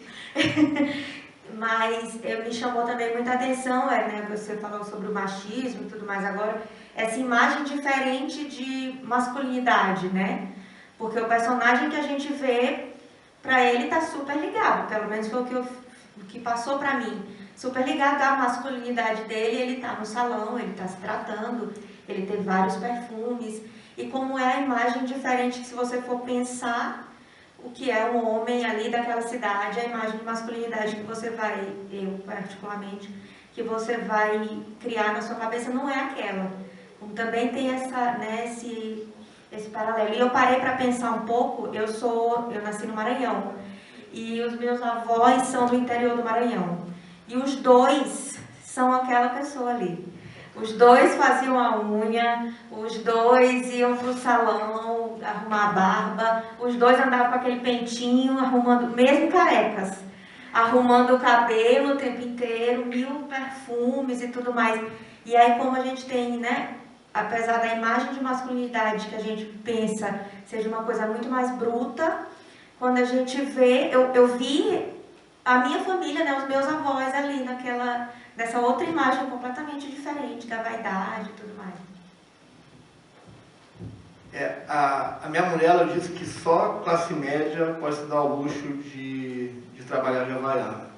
Mas me chamou também muita atenção, né, você falou sobre o machismo e tudo mais agora, essa imagem diferente de masculinidade, né? Porque o personagem que a gente vê, para ele tá super ligado, pelo menos foi o que passou para mim, super ligado à masculinidade dele, ele tá no salão, ele tá se tratando, ele tem vários perfumes, e como é a imagem diferente que se você for pensar o que é um homem ali daquela cidade, a imagem de masculinidade que você vai, eu particularmente, que você vai criar na sua cabeça não é aquela. Como também tem esse paralelo. E eu parei para pensar um pouco, eu nasci no Maranhão, e os meus avós são do interior do Maranhão. E os dois são aquela pessoa ali. Os dois faziam a unha, os dois iam para o salão arrumar a barba, os dois andavam com aquele pentinho, arrumando, mesmo carecas, arrumando o cabelo o tempo inteiro, 1000 perfumes e tudo mais. E aí, como a gente tem, né, apesar da imagem de masculinidade que a gente pensa seja uma coisa muito mais bruta, quando a gente vê, eu vi a minha família, né, os meus avós ali nessa outra imagem completamente diferente da vaidade e tudo mais. A minha mulher, ela disse que só classe média pode se dar o luxo de trabalhar de Havaiana.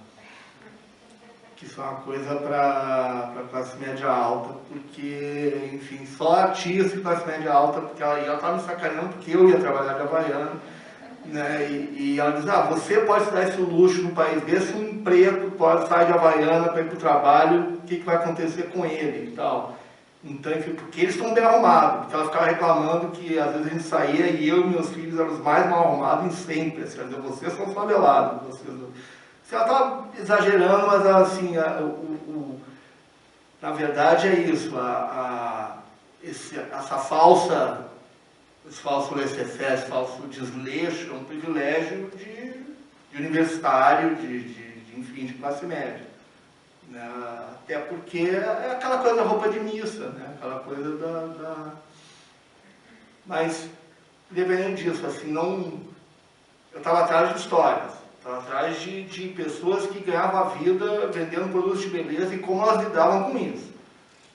Que isso é uma coisa para classe média alta, porque, enfim, só artista de classe média alta, porque ela estava me sacaneando porque eu ia trabalhar de Havaiana, né? E ela diz, você pode se dar esse luxo no país desse, um preto pode sair de Havaiana para ir para o trabalho, o que vai acontecer com ele e tal. Então, enfim, porque eles estão bem arrumados, porque ela ficava reclamando que às vezes a gente saía e eu e meus filhos eram os mais mal arrumados em sempre, assim, ela dizia, vocês são favelados, vocês... Ela estava exagerando, mas assim, na verdade é isso, esse falso laissez-faire, esse falso desleixo, é um privilégio de universitário, enfim, de classe média. Né? Até porque é aquela coisa da roupa de missa, né? Aquela coisa Mas, dependendo disso, assim, não... Eu estava atrás de histórias. Estava atrás de pessoas que ganhavam a vida vendendo produtos de beleza e como elas lidavam com isso.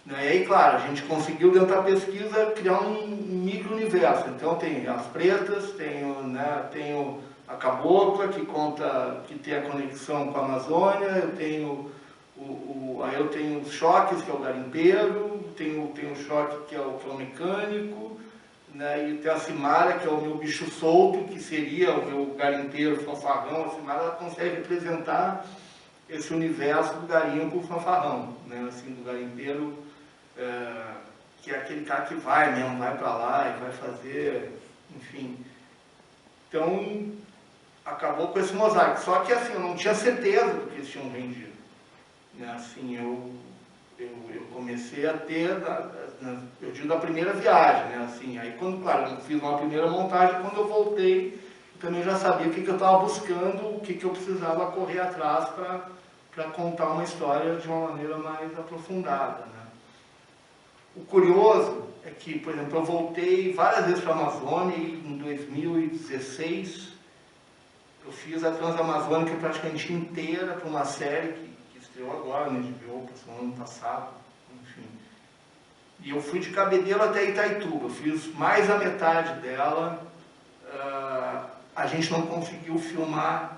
Né? E aí, claro, a gente conseguiu, dentro da pesquisa, criar um micro-universo. Então, tem as pretas, tenho a cabocla, que tem a conexão com a Amazônia, aí eu tenho os choques, que é o garimpeiro, tenho o choque, que é o mecânico, né? E tem a Cimara, que é o meu bicho solto, que seria o meu garimpeiro fanfarrão. A Cimara, ela consegue representar esse universo do garimpo fanfarrão, né? Assim, do garimpeiro, que é aquele cara que vai mesmo, vai para lá e vai fazer, enfim. Então, acabou com esse mosaico. Só que, assim, eu não tinha certeza do que eles tinham vendido. Né? Assim, eu comecei a ter, eu digo, da primeira viagem, né? Assim, aí quando, claro, eu fiz uma primeira montagem, quando eu voltei, eu também já sabia o que eu estava buscando, o que eu precisava correr atrás para contar uma história de uma maneira mais aprofundada, né? O curioso é que, por exemplo, eu voltei várias vezes para a Amazônia e em 2016 eu fiz a Transamazônica praticamente inteira para uma série que estreou agora, né, de HBO, passou no ano passado, enfim. E eu fui de Cabedelo até Itaituba, eu fiz mais a metade dela. A gente não conseguiu filmar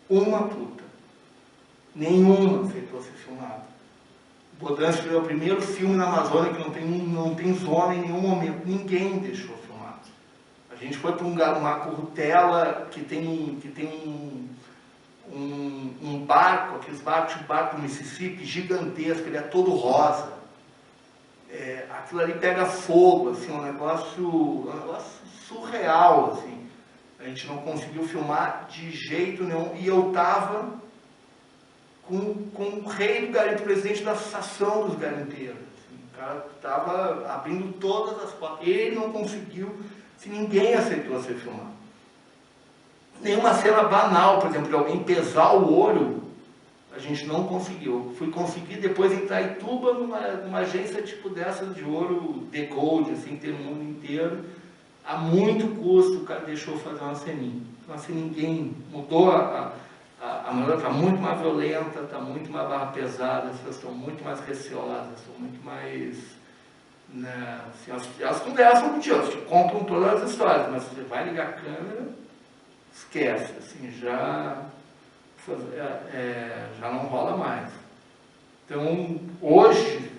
uma truta. Nenhuma aceitou ser filmada. O Baudran escreveu o primeiro filme na Amazônia que não tem zona em nenhum momento. Ninguém deixou filmar. A gente foi para uma currutela que tem um barco, aqueles barcos, tipo barco do Mississippi, gigantesco, ele é todo rosa. Aquilo ali pega fogo, assim, um negócio surreal, assim. A gente não conseguiu filmar de jeito nenhum. E eu estava com o rei do garimpo, presidente da Associação dos Garimpeiros. Assim, o cara estava abrindo todas as portas. Ele não conseguiu, assim, ninguém aceitou ser filmado. Nenhuma cena banal, por exemplo, de alguém pesar o olho, a gente não conseguiu. Fui conseguir depois em Itaituba, numa agência tipo dessas de ouro, The Gold, assim, tem no mundo inteiro. A muito custo, o cara deixou fazer uma ceninha. Então, assim, ninguém mudou a mulher está muito mais violenta, está muito mais barra pesada, as pessoas estão muito mais receosas, estão muito mais... Né, assim, elas conversam contigo, elas te contam todas as histórias, mas você vai ligar a câmera, esquece, assim, já não rola mais. Então, hoje,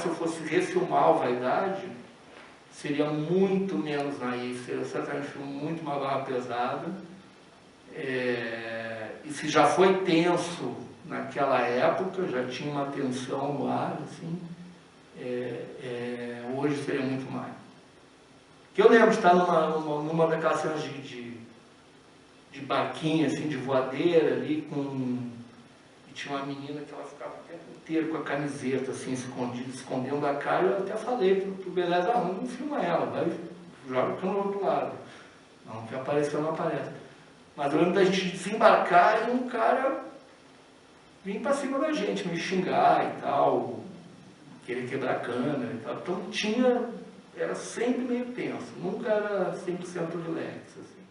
se eu fosse refilmar o Vaidade, seria muito menos naif, seria certamente um filme muito mais barra pesada. E se já foi tenso naquela época, já tinha uma tensão no ar, assim, hoje seria muito mais. Que eu lembro de estar numa daquelas cenas de barquinho, assim, de voadeira ali, e tinha uma menina que ela ficava o tempo inteiro com a camiseta, assim, escondida, escondendo a cara. Eu até falei pro Beleza, não filma ela, vai, joga a câmera do outro lado. Não, que apareceu, não aparece. Mas eu lembro da gente desembarcar e um cara vir para cima da gente, me xingar e tal, querer quebrar a câmera e tal. Então era sempre meio tenso, nunca era 100% relax, assim.